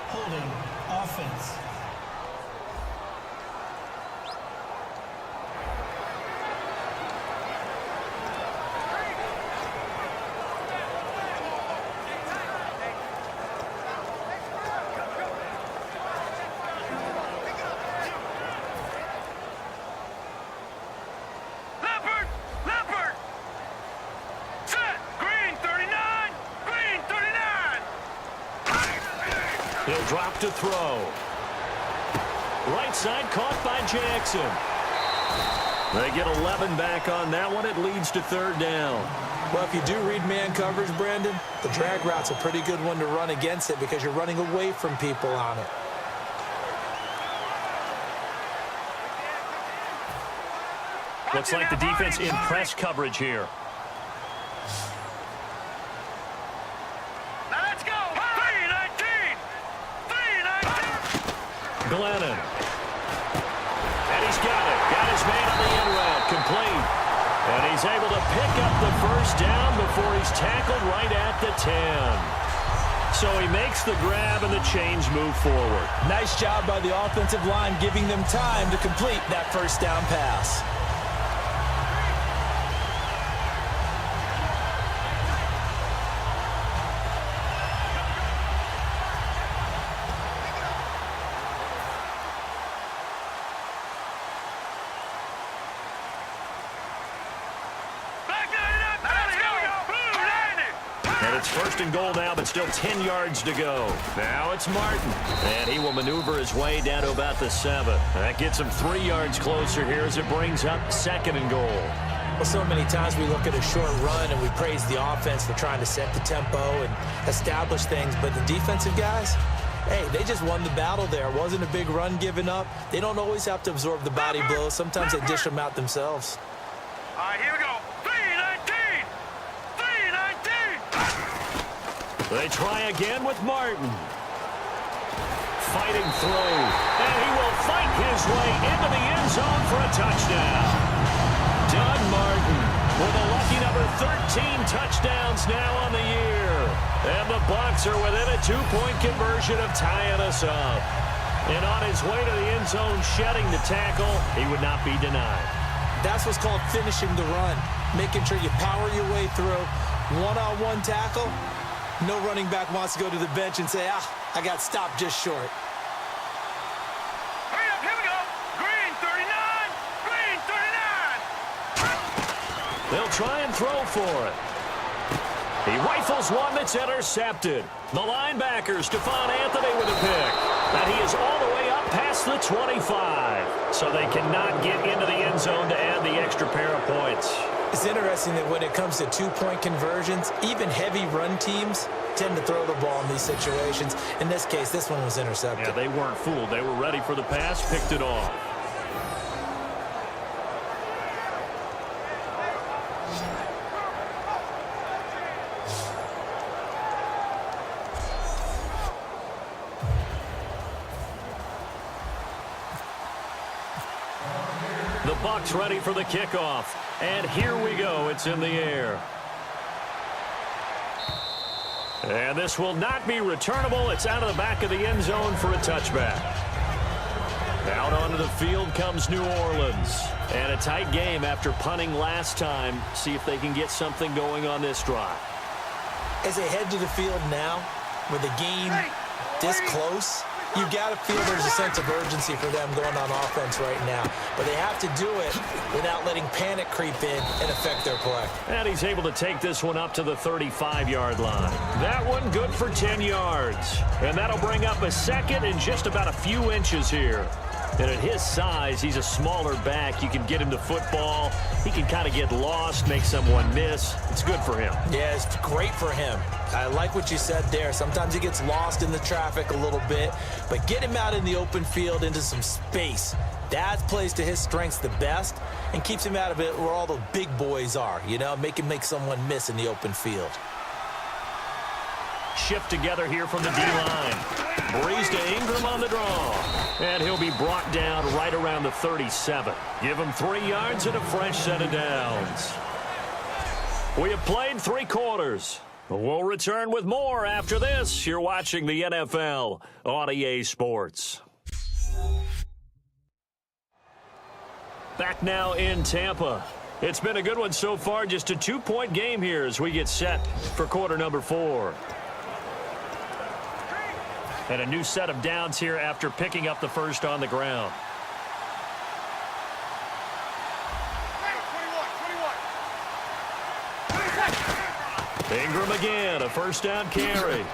Holding offense. He'll drop to throw. Right side caught by Jackson. They get 11 back on that one. It leads to third down. Well, if you do read man coverage, Brandon, the drag route's a pretty good one to run against it because you're running away from people on it. Looks like the defense in press coverage here. Glennon. And he's got it. Got his man on the in route. Complete. And he's able to pick up the first down before he's tackled right at the 10. So he makes the grab and the chains move forward. Nice job by the offensive line giving them time to complete that first down pass. It's first and goal now, but still 10 yards to go. Now it's Martin. And he will maneuver his way down to about the 7. That gets him 3 yards closer here as it brings up second and goal. Well, so many times we look at a short run and we praise the offense for trying to set the tempo and establish things. But the defensive guys, hey, they just won the battle there. It wasn't a big run given up. They don't always have to absorb the body blows. Sometimes they dish them out themselves. All right, here we go. They try again with Martin. Fighting through. And he will fight his way into the end zone for a touchdown. Doug Martin with a lucky number 13 touchdowns now on the year. And the Bucs are within a 2-point conversion of tying us up. And on his way to the end zone, shedding the tackle, he would not be denied. That's what's called finishing the run. Making sure you power your way through. One-on-one tackle. No running back wants to go to the bench and say, I got stopped just short. Hurry up, here we go. Green 39, green 39. They'll try and throw for it. He rifles one that's intercepted. The linebacker, Stephon Anthony with a pick. And he is all the way up past the 25. So they cannot get into the end zone to add the extra pair of points. It's interesting that when it comes to 2-point conversions, even heavy run teams tend to throw the ball in these situations. In this case, this one was intercepted. Yeah, they weren't fooled. They were ready for the pass, picked it off. The Bucs ready for the kickoff. And here we go. It's in the air. And this will not be returnable. It's out of the back of the end zone for a touchback. Out onto the field comes New Orleans. And a tight game after punting last time. See if they can get something going on this drive. As they head to the field now, with the game this close, you've got to feel there's a sense of urgency for them going on offense right now. But they have to do it without letting panic creep in and affect their play. And he's able to take this one up to the 35-yard line. That one good for 10 yards. And that'll bring up a second and just about a few inches here. And at his size, he's a smaller back. You can get him to football. He can kind of get lost, make someone miss. It's good for him. Yeah, it's great for him. I like what you said there. Sometimes he gets lost in the traffic a little bit, but get him out in the open field into some space. That plays to his strengths the best and keeps him out of it where all the big boys are, you know, make him make someone miss in the open field. Shift together here from the D-line. Breeze to Ingram on the draw. And he'll be brought down right around the 37. Give him 3 yards and a fresh set of downs. We have played 3 quarters. We'll return with more after this. You're watching the NFL on EA Sports. Back now in Tampa. It's been a good one so far. Just a 2-point game here as we get set for quarter number 4. And a new set of downs here after picking up the first on the ground. Ingram again, a first down carry.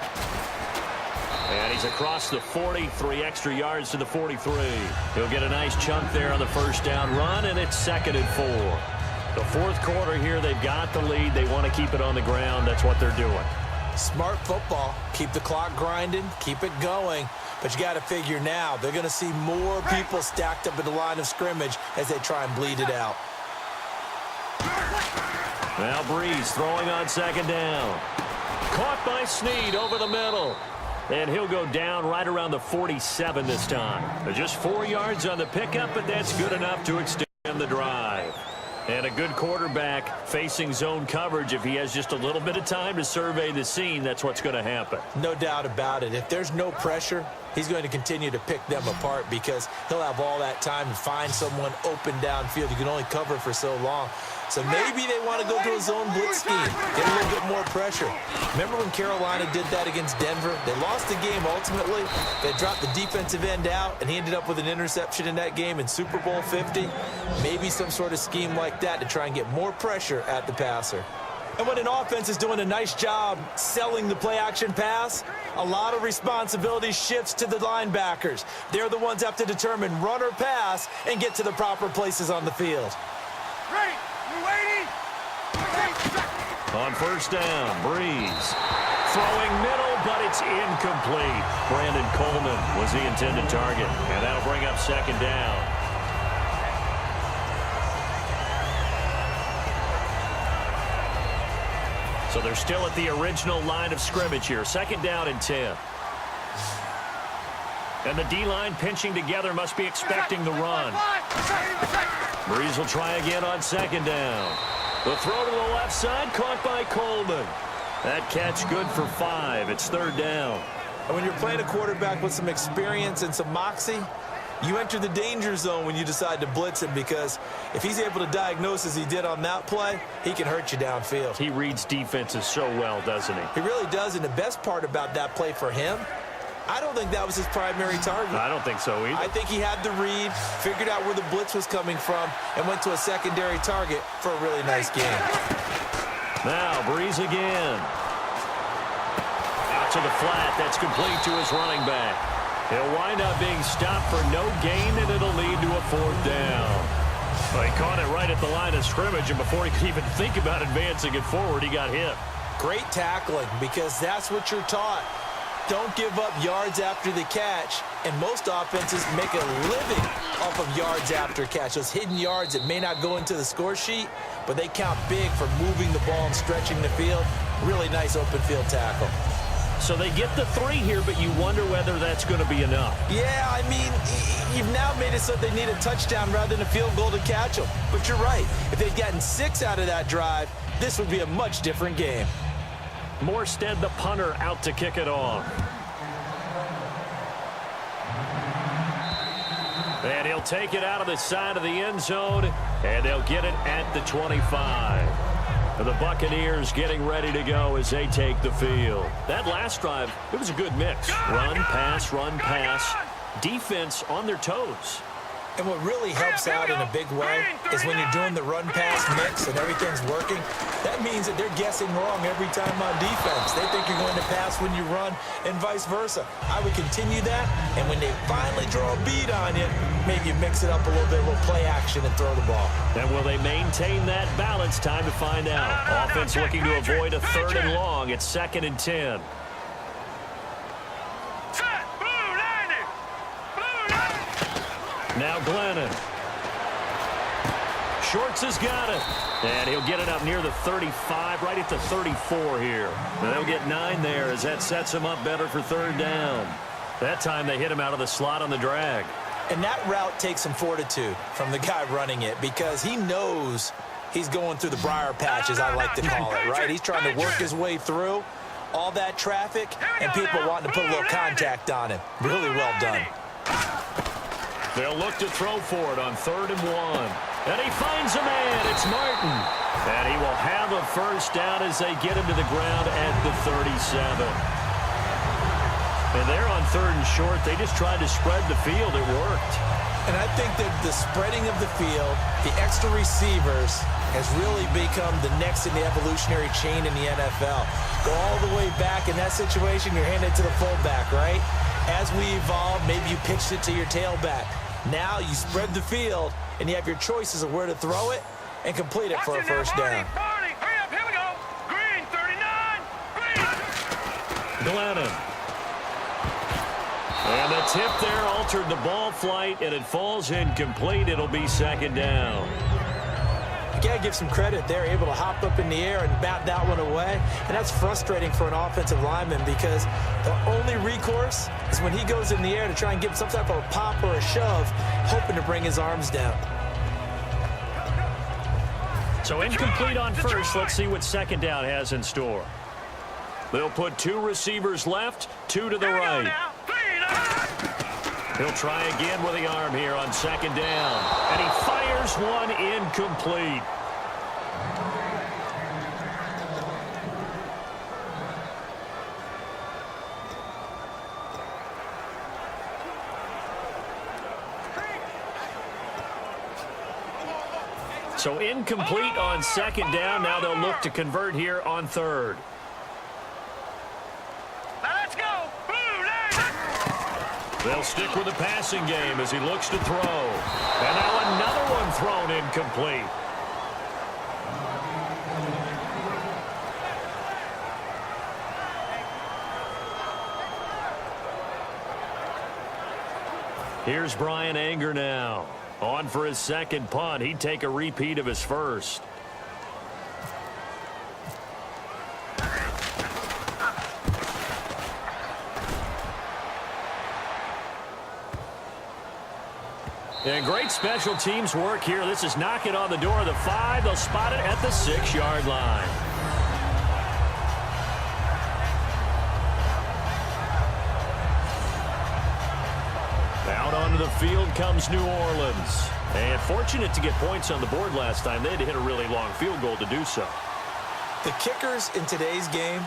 And he's across the 40, 3 extra yards to the 43. He'll get a nice chunk there on the first down run, and it's 2nd and 4. The 4th quarter here, they've got the lead. They want to keep it on the ground. That's what they're doing. Smart football. Keep the clock grinding. Keep it going. But you got to figure now, they're going to see more people stacked up at the line of scrimmage as they try and bleed it out. Now Breeze throwing on 2nd down. Caught by Snead over the middle. And he'll go down right around the 47 this time. Just 4 yards on the pickup, but that's good enough to extend the drive. And a good quarterback facing zone coverage. If he has just a little bit of time to survey the scene, that's what's going to happen. No doubt about it. If there's no pressure, he's going to continue to pick them apart because he'll have all that time to find someone open downfield. You can only cover for so long. So maybe they want to go to a zone blitz scheme, get a little bit more pressure. Remember when Carolina did that against Denver? They lost the game ultimately. They dropped the defensive end out, and he ended up with an interception in that game in Super Bowl 50. Maybe some sort of scheme like that to try and get more pressure at the passer. And when an offense is doing a nice job selling the play-action pass, a lot of responsibility shifts to the linebackers. They're the ones that have to determine run or pass and get to the proper places on the field. Ready. You waiting? On first down, Breeze. Throwing middle, but it's incomplete. Brandon Coleman was the intended target, and that'll bring up 2nd down. So they're still at the original line of scrimmage here. 2nd down and 10. And the D-line pinching together must be expecting the run. Breeze will try again on 2nd down. The throw to the left side, caught by Coleman. That catch good for 5. It's 3rd down. And when you're playing a quarterback with some experience and some moxie, you enter the danger zone when you decide to blitz him because if he's able to diagnose as he did on that play, he can hurt you downfield. He reads defenses so well, doesn't he? He really does, and the best part about that play for him, I don't think that was his primary target. I don't think so either. I think he had the read, figured out where the blitz was coming from, and went to a secondary target for a really nice game. Now, Breeze again. Out to the flat. That's complete to his running back. He'll wind up being stopped for no gain, and it'll lead to a 4th down. Well, he caught it right at the line of scrimmage, and before he could even think about advancing it forward, he got hit. Great tackling, because that's what you're taught. Don't give up yards after the catch, and most offenses make a living off of yards after catch. Those hidden yards that may not go into the score sheet, but they count big for moving the ball and stretching the field. Really nice open field tackle. So they get the 3 here, but you wonder whether that's going to be enough. Yeah, I mean, you've now made it so they need a touchdown rather than a field goal to catch them. But you're right. If they'd gotten 6 out of that drive, this would be a much different game. Morstead, the punter, out to kick it off. And he'll take it out of the side of the end zone, and they'll get it at the 25. The Buccaneers getting ready to go as they take the field. That last drive, it was a good mix. Run, pass. Defense on their toes. And what really helps out in a big way is when you're doing the run-pass mix and everything's working, that means that they're guessing wrong every time on defense. They think you're going to pass when you run and vice versa. I would continue that, and when they finally draw a bead on you, maybe you mix it up a little bit, a little play action, and throw the ball. And will they maintain that balance? Time to find out. Offense looking to avoid a 3rd and long. It's 2nd and 10. Now Glennon. Shorts has got it. And he'll get it up near the 35, right at the 34 here. And they'll get 9 there as that sets him up better for 3rd down. That time they hit him out of the slot on the drag. And that route takes some fortitude from the guy running it because he knows he's going through the briar patch, as I like to call it, right? He's trying to work his way through all that traffic and people wanting to put a little contact on him. Really well done. They'll look to throw for it on 3rd and 1. And he finds a man. It's Martin. And he will have a 1st down as they get him to the ground at the 37. And they're on 3rd and short. They just tried to spread the field. It worked. And I think that the spreading of the field, the extra receivers, has really become the next in the evolutionary chain in the NFL. Go all the way back in that situation, you're handed to the fullback, right? As we evolve, maybe you pitched it to your tailback. Now you spread the field, and you have your choices of where to throw it and complete it for a 1st down. Hurry up, here we go. Green, 39. Glennon. And the tip there altered the ball flight, and it falls incomplete. It'll be 2nd down. You got to give some credit. They're able to hop up in the air and bat that one away. And that's frustrating for an offensive lineman because the only recourse is when he goes in the air to try and give some type of a pop or a shove, hoping to bring his arms down. So incomplete on 1st. Let's see what 2nd down has in store. They'll put 2 receivers left, 2 to the right. He'll try again with the arm here on 2nd down. And he fires one incomplete. So incomplete on 2nd down. Now they'll look to convert here on 3rd. They'll stick with the passing game as he looks to throw. And now another one thrown incomplete. Here's Brian Anger now. On for his 2nd punt. He'd take a repeat of his 1st. And great special teams work here. This is knocking on the door of the 5. They'll spot it at the 6-yard line. Out onto the field comes New Orleans. And fortunate to get points on the board last time. They had to hit a really long field goal to do so. The kickers in today's game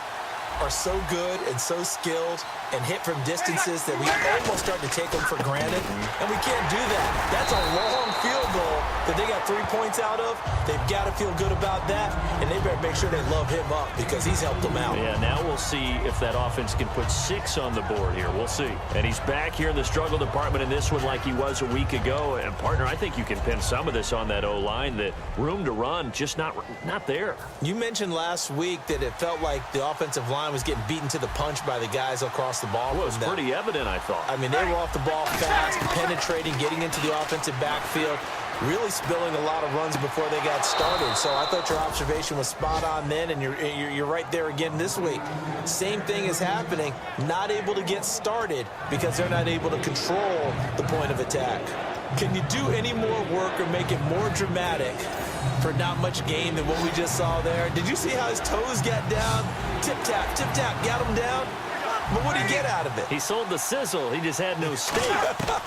are so good and so skilled and hit from distances that we almost start to take them for granted, and we can't do that. That's a long field goal that they got 3 points out of. They've got to feel good about that, and they better make sure they love him up because he's helped them out. Yeah, now we'll see if that offense can put 6 on the board here. We'll see. And he's back here in the struggle department in this one like he was a week ago. And, partner, I think you can pin some of this on that O-line. The room to run just not there. You mentioned last week that it felt like the offensive line was getting beaten to the punch by the guys across the ball. Well, it was pretty evident, I thought. I mean, they were off the ball fast, penetrating, getting into the offensive backfield, really spilling a lot of runs before they got started. So I thought your observation was spot on then, and you're right there again this week. Same thing is happening, not able to get started because they're not able to control the point of attack. Can you do any more work or make it more dramatic for not much gain than what we just saw there? Did you see how his toes got down? Tip-tap, got him down. But what did he get out of it? He sold the sizzle. He just had no steak.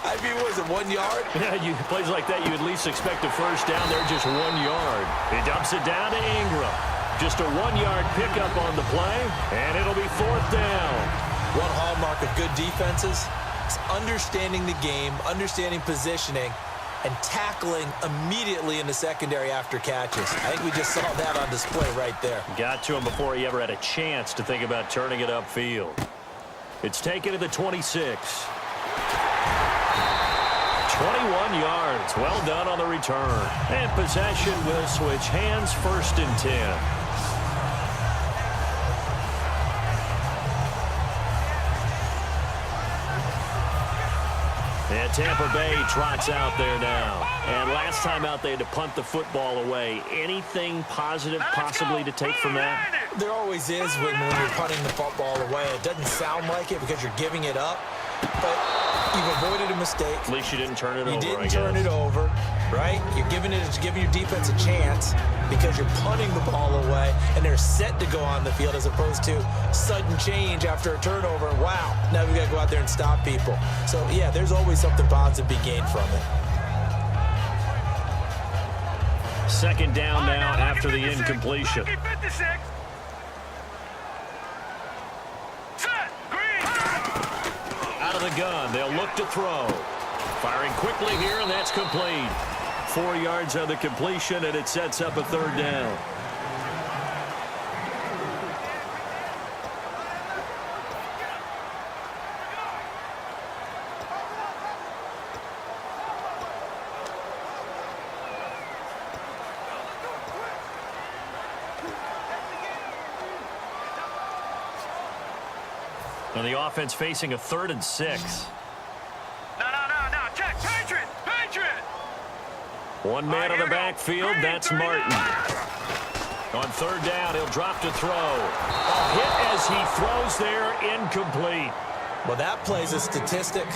I mean, was it 1 yard? Yeah, plays like that, you at least expect a first down. They're just 1 yard. He dumps it down to Ingram. Just a 1-yard pickup on the play, and it'll be 4th down. One hallmark of good defenses is understanding the game, understanding positioning, and tackling immediately in the secondary after catches. I think we just saw that on display right there. Got to him before he ever had a chance to think about turning it upfield. It's taken to the 26. 21 yards. Well done on the return. And possession will switch hands, 1st and 10. And Tampa Bay trots out there now. And last time out, they had to punt the football away. Anything positive possibly to take from that? There always is when you're punting the football away. It doesn't sound like it because you're giving it up, but you've avoided a mistake. At least you didn't turn it over, You didn't turn it over, right? You're giving your defense a chance because you're punting the ball away, and they're set to go on the field as opposed to sudden change after a turnover. Wow, now we got to go out there and stop people. So, yeah, there's always something positive to be gained from it. 2nd down now after the incompletion. Out of the gun, they'll look to throw. Firing quickly here, and that's complete. 4 yards on the completion, and it sets up a 3rd down. And the offense facing a 3rd and 6. No. Check. Patriot. One man on the backfield. That's Martin. On 3rd down, he'll drop to throw. A hit as he throws there, incomplete. Well, that plays a statistic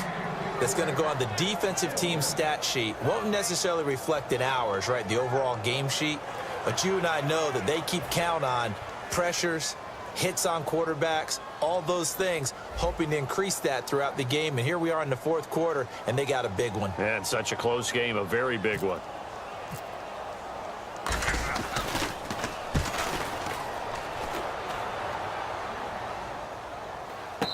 that's going to go on the defensive team stat sheet. Won't necessarily reflect in ours, right, the overall game sheet. But you and I know that they keep count on pressures, hits on quarterbacks, all those things, hoping to increase that throughout the game. And here we are in the 4th quarter, and they got a big one. And such a close game, a very big one.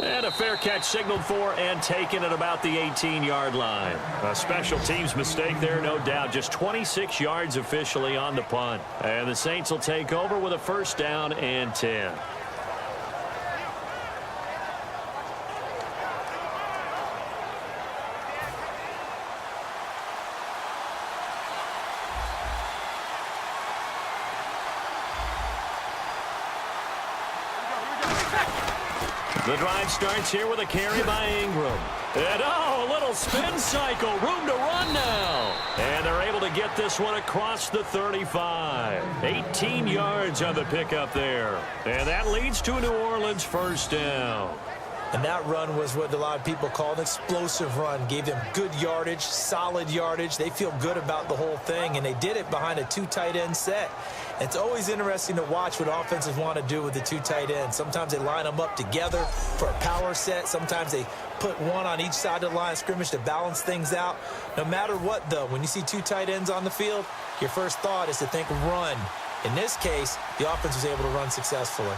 And a fair catch signaled for and taken at about the 18-yard line. A special teams mistake there, no doubt. Just 26 yards officially on the punt. And the Saints will take over with a 1st down and 10. The drive starts here with a carry by Ingram. And, a little spin cycle. Room to run now. And they're able to get this one across the 35. 18 yards on the pickup there. And that leads to a New Orleans 1st down. And that run was what a lot of people call an explosive run. Gave them good yardage, solid yardage. They feel good about the whole thing, and they did it behind a 2 tight end set. It's always interesting to watch what offenses want to do with the 2 tight ends. Sometimes they line them up together for a power set. Sometimes they put one on each side of the line of scrimmage to balance things out. No matter what, though, when you see 2 tight ends on the field, your first thought is to think run. In this case, the offense was able to run successfully.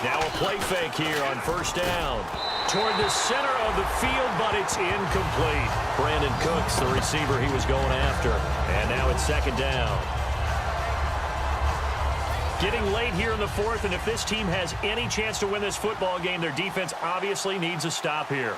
Now a play fake here on 1st down. Toward the center of the field, but it's incomplete. Brandon Cooks, the receiver he was going after. And now it's 2nd down. Getting late here in the 4th, and if this team has any chance to win this football game, their defense obviously needs a stop here.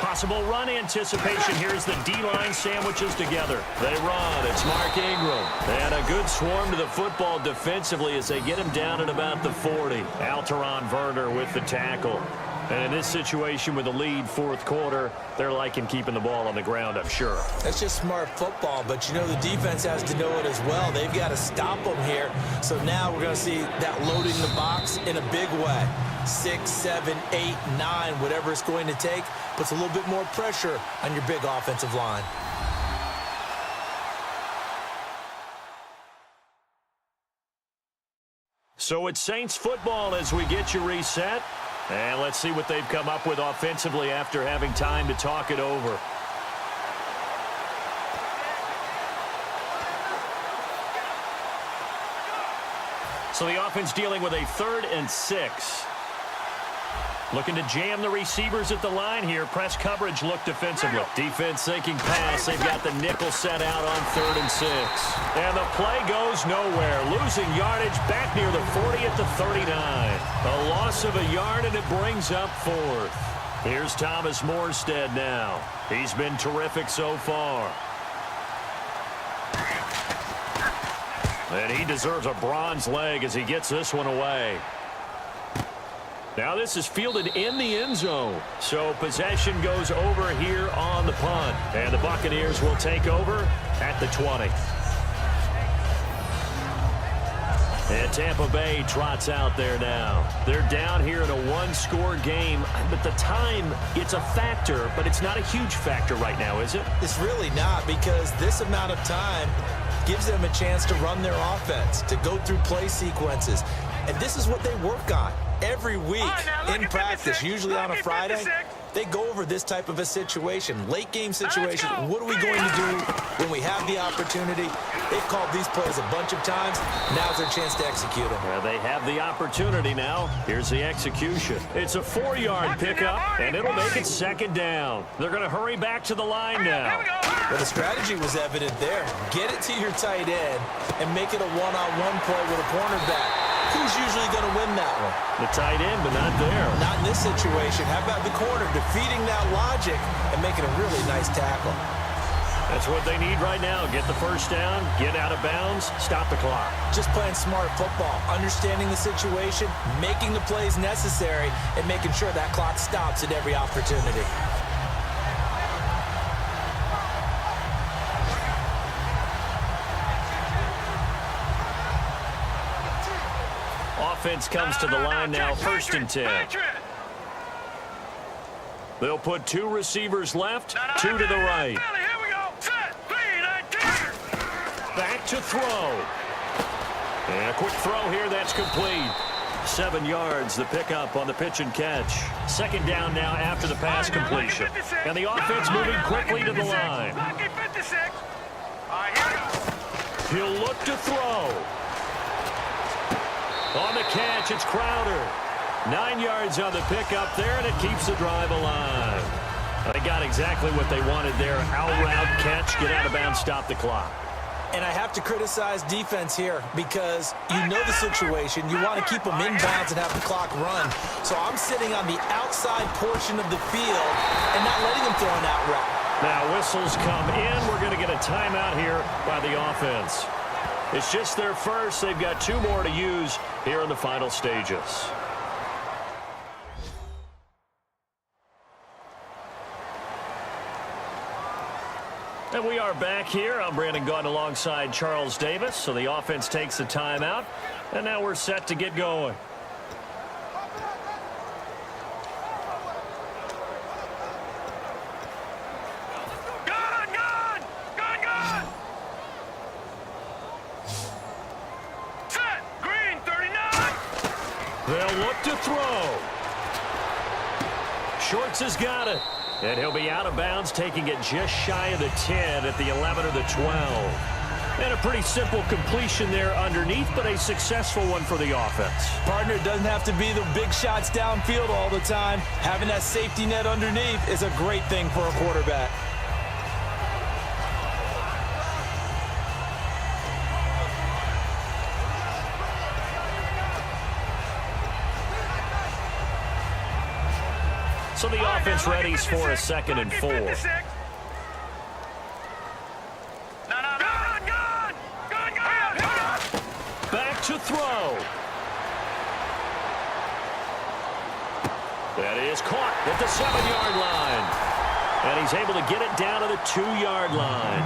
Possible run anticipation. Here's the D-line sandwiches together. They run. It's Mark Ingram. And a good swarm to the football defensively as they get him down at about the 40. Alteron Werner with the tackle. And in this situation with the lead 4th quarter, they're liking keeping the ball on the ground, I'm sure. That's just smart football, but you know the defense has to know it as well. They've got to stop them here. So now we're going to see that loading the box in a big way. 6, 7, 8, 9, whatever it's going to take, puts a little bit more pressure on your big offensive line. So it's Saints football as we get you reset. And let's see what they've come up with offensively after having time to talk it over. So the offense dealing with a 3rd and 6. Looking to jam the receivers at the line here. Press coverage look defensively. Defense sinking pass. They've got the nickel set out on 3rd and 6. And the play goes nowhere. Losing yardage back near the 40 at the 39. A loss of a yard, and it brings up 4th. Here's Thomas Morstead now. He's been terrific so far. And he deserves a bronze leg as he gets this one away. Now this is fielded in the end zone. So possession goes over here on the punt. And the Buccaneers will take over at the 20. And Tampa Bay trots out there now. They're down here in a 1-score game. But the time, it's a factor, but it's not a huge factor right now, is it? It's really not, because this amount of time gives them a chance to run their offense, to go through play sequences. And this is what they work on every week in practice, usually on a Friday. They go over this type of a situation, late game situation. What are we going to do when we have the opportunity? They've called these plays a bunch of times. Now's their chance to execute them. Well, they have the opportunity now. Here's the execution. It's a 4-yard pickup, and it'll make it 2nd down. They're going to hurry back to the line now. Well, the strategy was evident there. Get it to your tight end and make it a one-on-one play with a cornerback. Who's usually going to win that one? The tight end, but not there. Not in this situation. How about the corner defeating that logic and making a really nice tackle? That's what they need right now. Get the first down, get out of bounds, stop the clock. Just playing smart football, understanding the situation, making the plays necessary, and making sure that clock stops at every opportunity. Offense comes to the line now, 1st and 10. They'll put 2 receivers left, 2 to the right. Back to throw. And a quick throw here, that's complete. 7 yards, the pickup on the pitch and catch. 2nd down now after the pass completion. And the offense moving quickly to the line. He'll look to throw. On the catch, it's Crowder. 9 yards on the pickup there, and it keeps the drive alive. They got exactly what they wanted there. Out route catch, get out of bounds, stop the clock. And I have to criticize defense here because you know the situation. You want to keep them inbounds and have the clock run. So I'm sitting on the outside portion of the field and not letting them throw an out route. Now whistles come in. We're going to get a timeout here by the offense. It's just their first. They've got 2 more to use here in the final stages. And we are back here. I'm Brandon Gaudin alongside Charles Davis. So the offense takes the timeout. And now we're set to get going. They'll look to throw. Shorts has got it. And he'll be out of bounds, taking it just shy of the 10 at the 11 or the 12. And a pretty simple completion there underneath, but a successful one for the offense. Partner, it doesn't have to be the big shots downfield all the time. Having that safety net underneath is a great thing for a quarterback. So the offense readies for a 2nd and 4. Back to throw. That is caught at the 7-yard line. And he's able to get it down to the 2-yard line.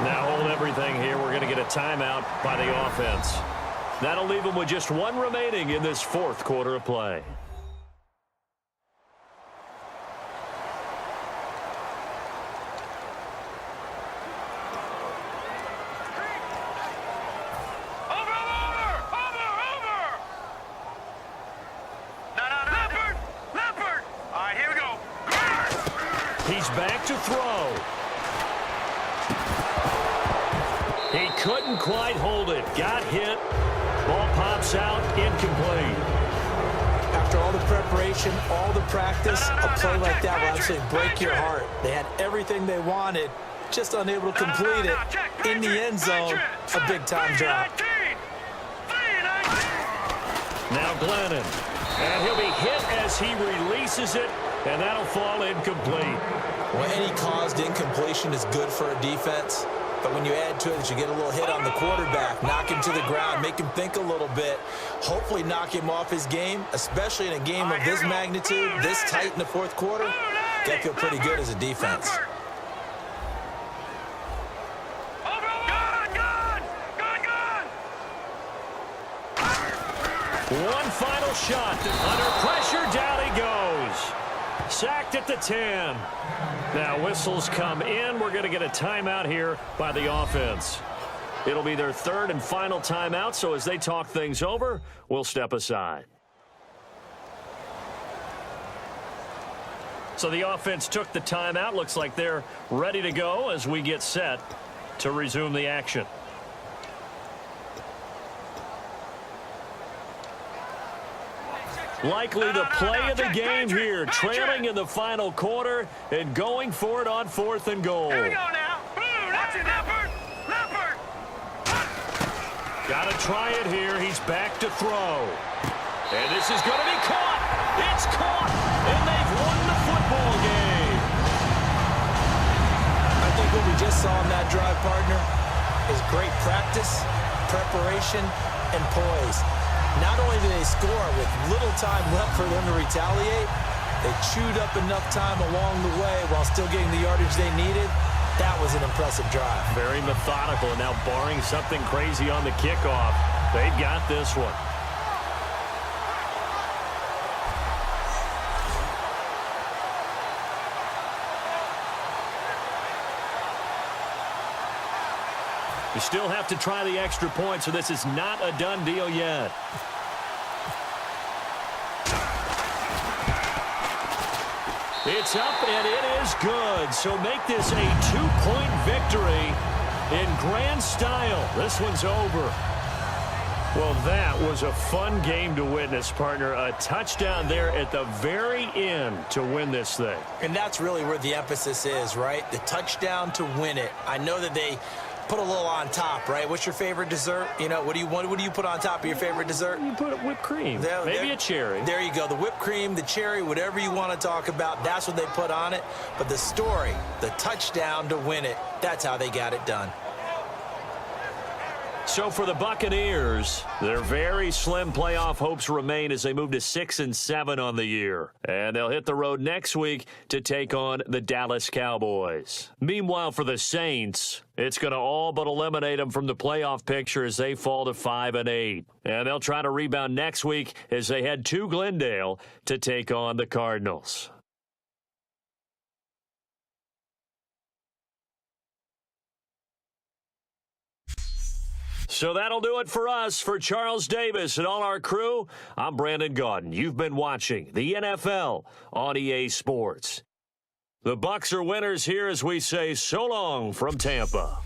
Now hold everything here. We're going to get a timeout by the offense. That'll leave them with just 1 remaining in this 4th quarter of play. He's back to throw. He couldn't quite hold it. Got hit. Ball pops out. Incomplete. After all the preparation, all the practice, a play like that will absolutely break your heart. They had everything they wanted, just unable to complete it. In the end zone, a big-time drop. Now Glennon. And he'll be hit as he releases it, and that'll fall incomplete. Well, any caused incompletion is good for a defense. But when you add to it that you get a little hit on the quarterback, knock him to the ground, make him think a little bit, hopefully knock him off his game, especially in a game of this magnitude, this tight in the fourth quarter, got to feel pretty good as a defense. One final shot. Under pressure, down he goes. Sacked at the 10. Now whistles come in. We're going to get a timeout here by the offense. It'll be their third and final timeout, so as they talk things over, we'll step aside. So the offense took the timeout. Looks like they're ready to go as we get set to resume the action. Likely the play of the game here, trailing in the final quarter and going for it on 4th and goal. Here we go now. Watch it, Leopard. Leopard. Got to try it here. He's back to throw. And this is going to be caught. It's caught. And they've won the football game. I think what we just saw in that drive, partner, is great practice, preparation, and poise. Not only did they score with little time left for them to retaliate, they chewed up enough time along the way while still getting the yardage they needed. That was an impressive drive. Very methodical, and now barring something crazy on the kickoff, they've got this one. You still have to try the extra point, so this is not a done deal yet. It's up, and it is good. So make this a 2-point victory in grand style. This one's over. Well, that was a fun game to witness, partner. A touchdown there at the very end to win this thing. And that's really where the emphasis is, right? The touchdown to win it. I know that they put a little on top, right? What's your favorite dessert? You know, what do you put on top of your favorite dessert? You put whipped cream, maybe a cherry. There you go. The whipped cream, the cherry, whatever you want to talk about, that's what they put on it. But the story, the touchdown to win it, that's how they got it done. So for the Buccaneers, their very slim playoff hopes remain as they move to 6-7 on the year. And they'll hit the road next week to take on the Dallas Cowboys. Meanwhile, for the Saints, it's going to all but eliminate them from the playoff picture as they fall to 5-8. And they'll try to rebound next week as they head to Glendale to take on the Cardinals. So that'll do it for us. For Charles Davis and all our crew, I'm Brandon Gaudin. You've been watching the NFL on EA Sports. The Bucs are winners here as we say so long from Tampa.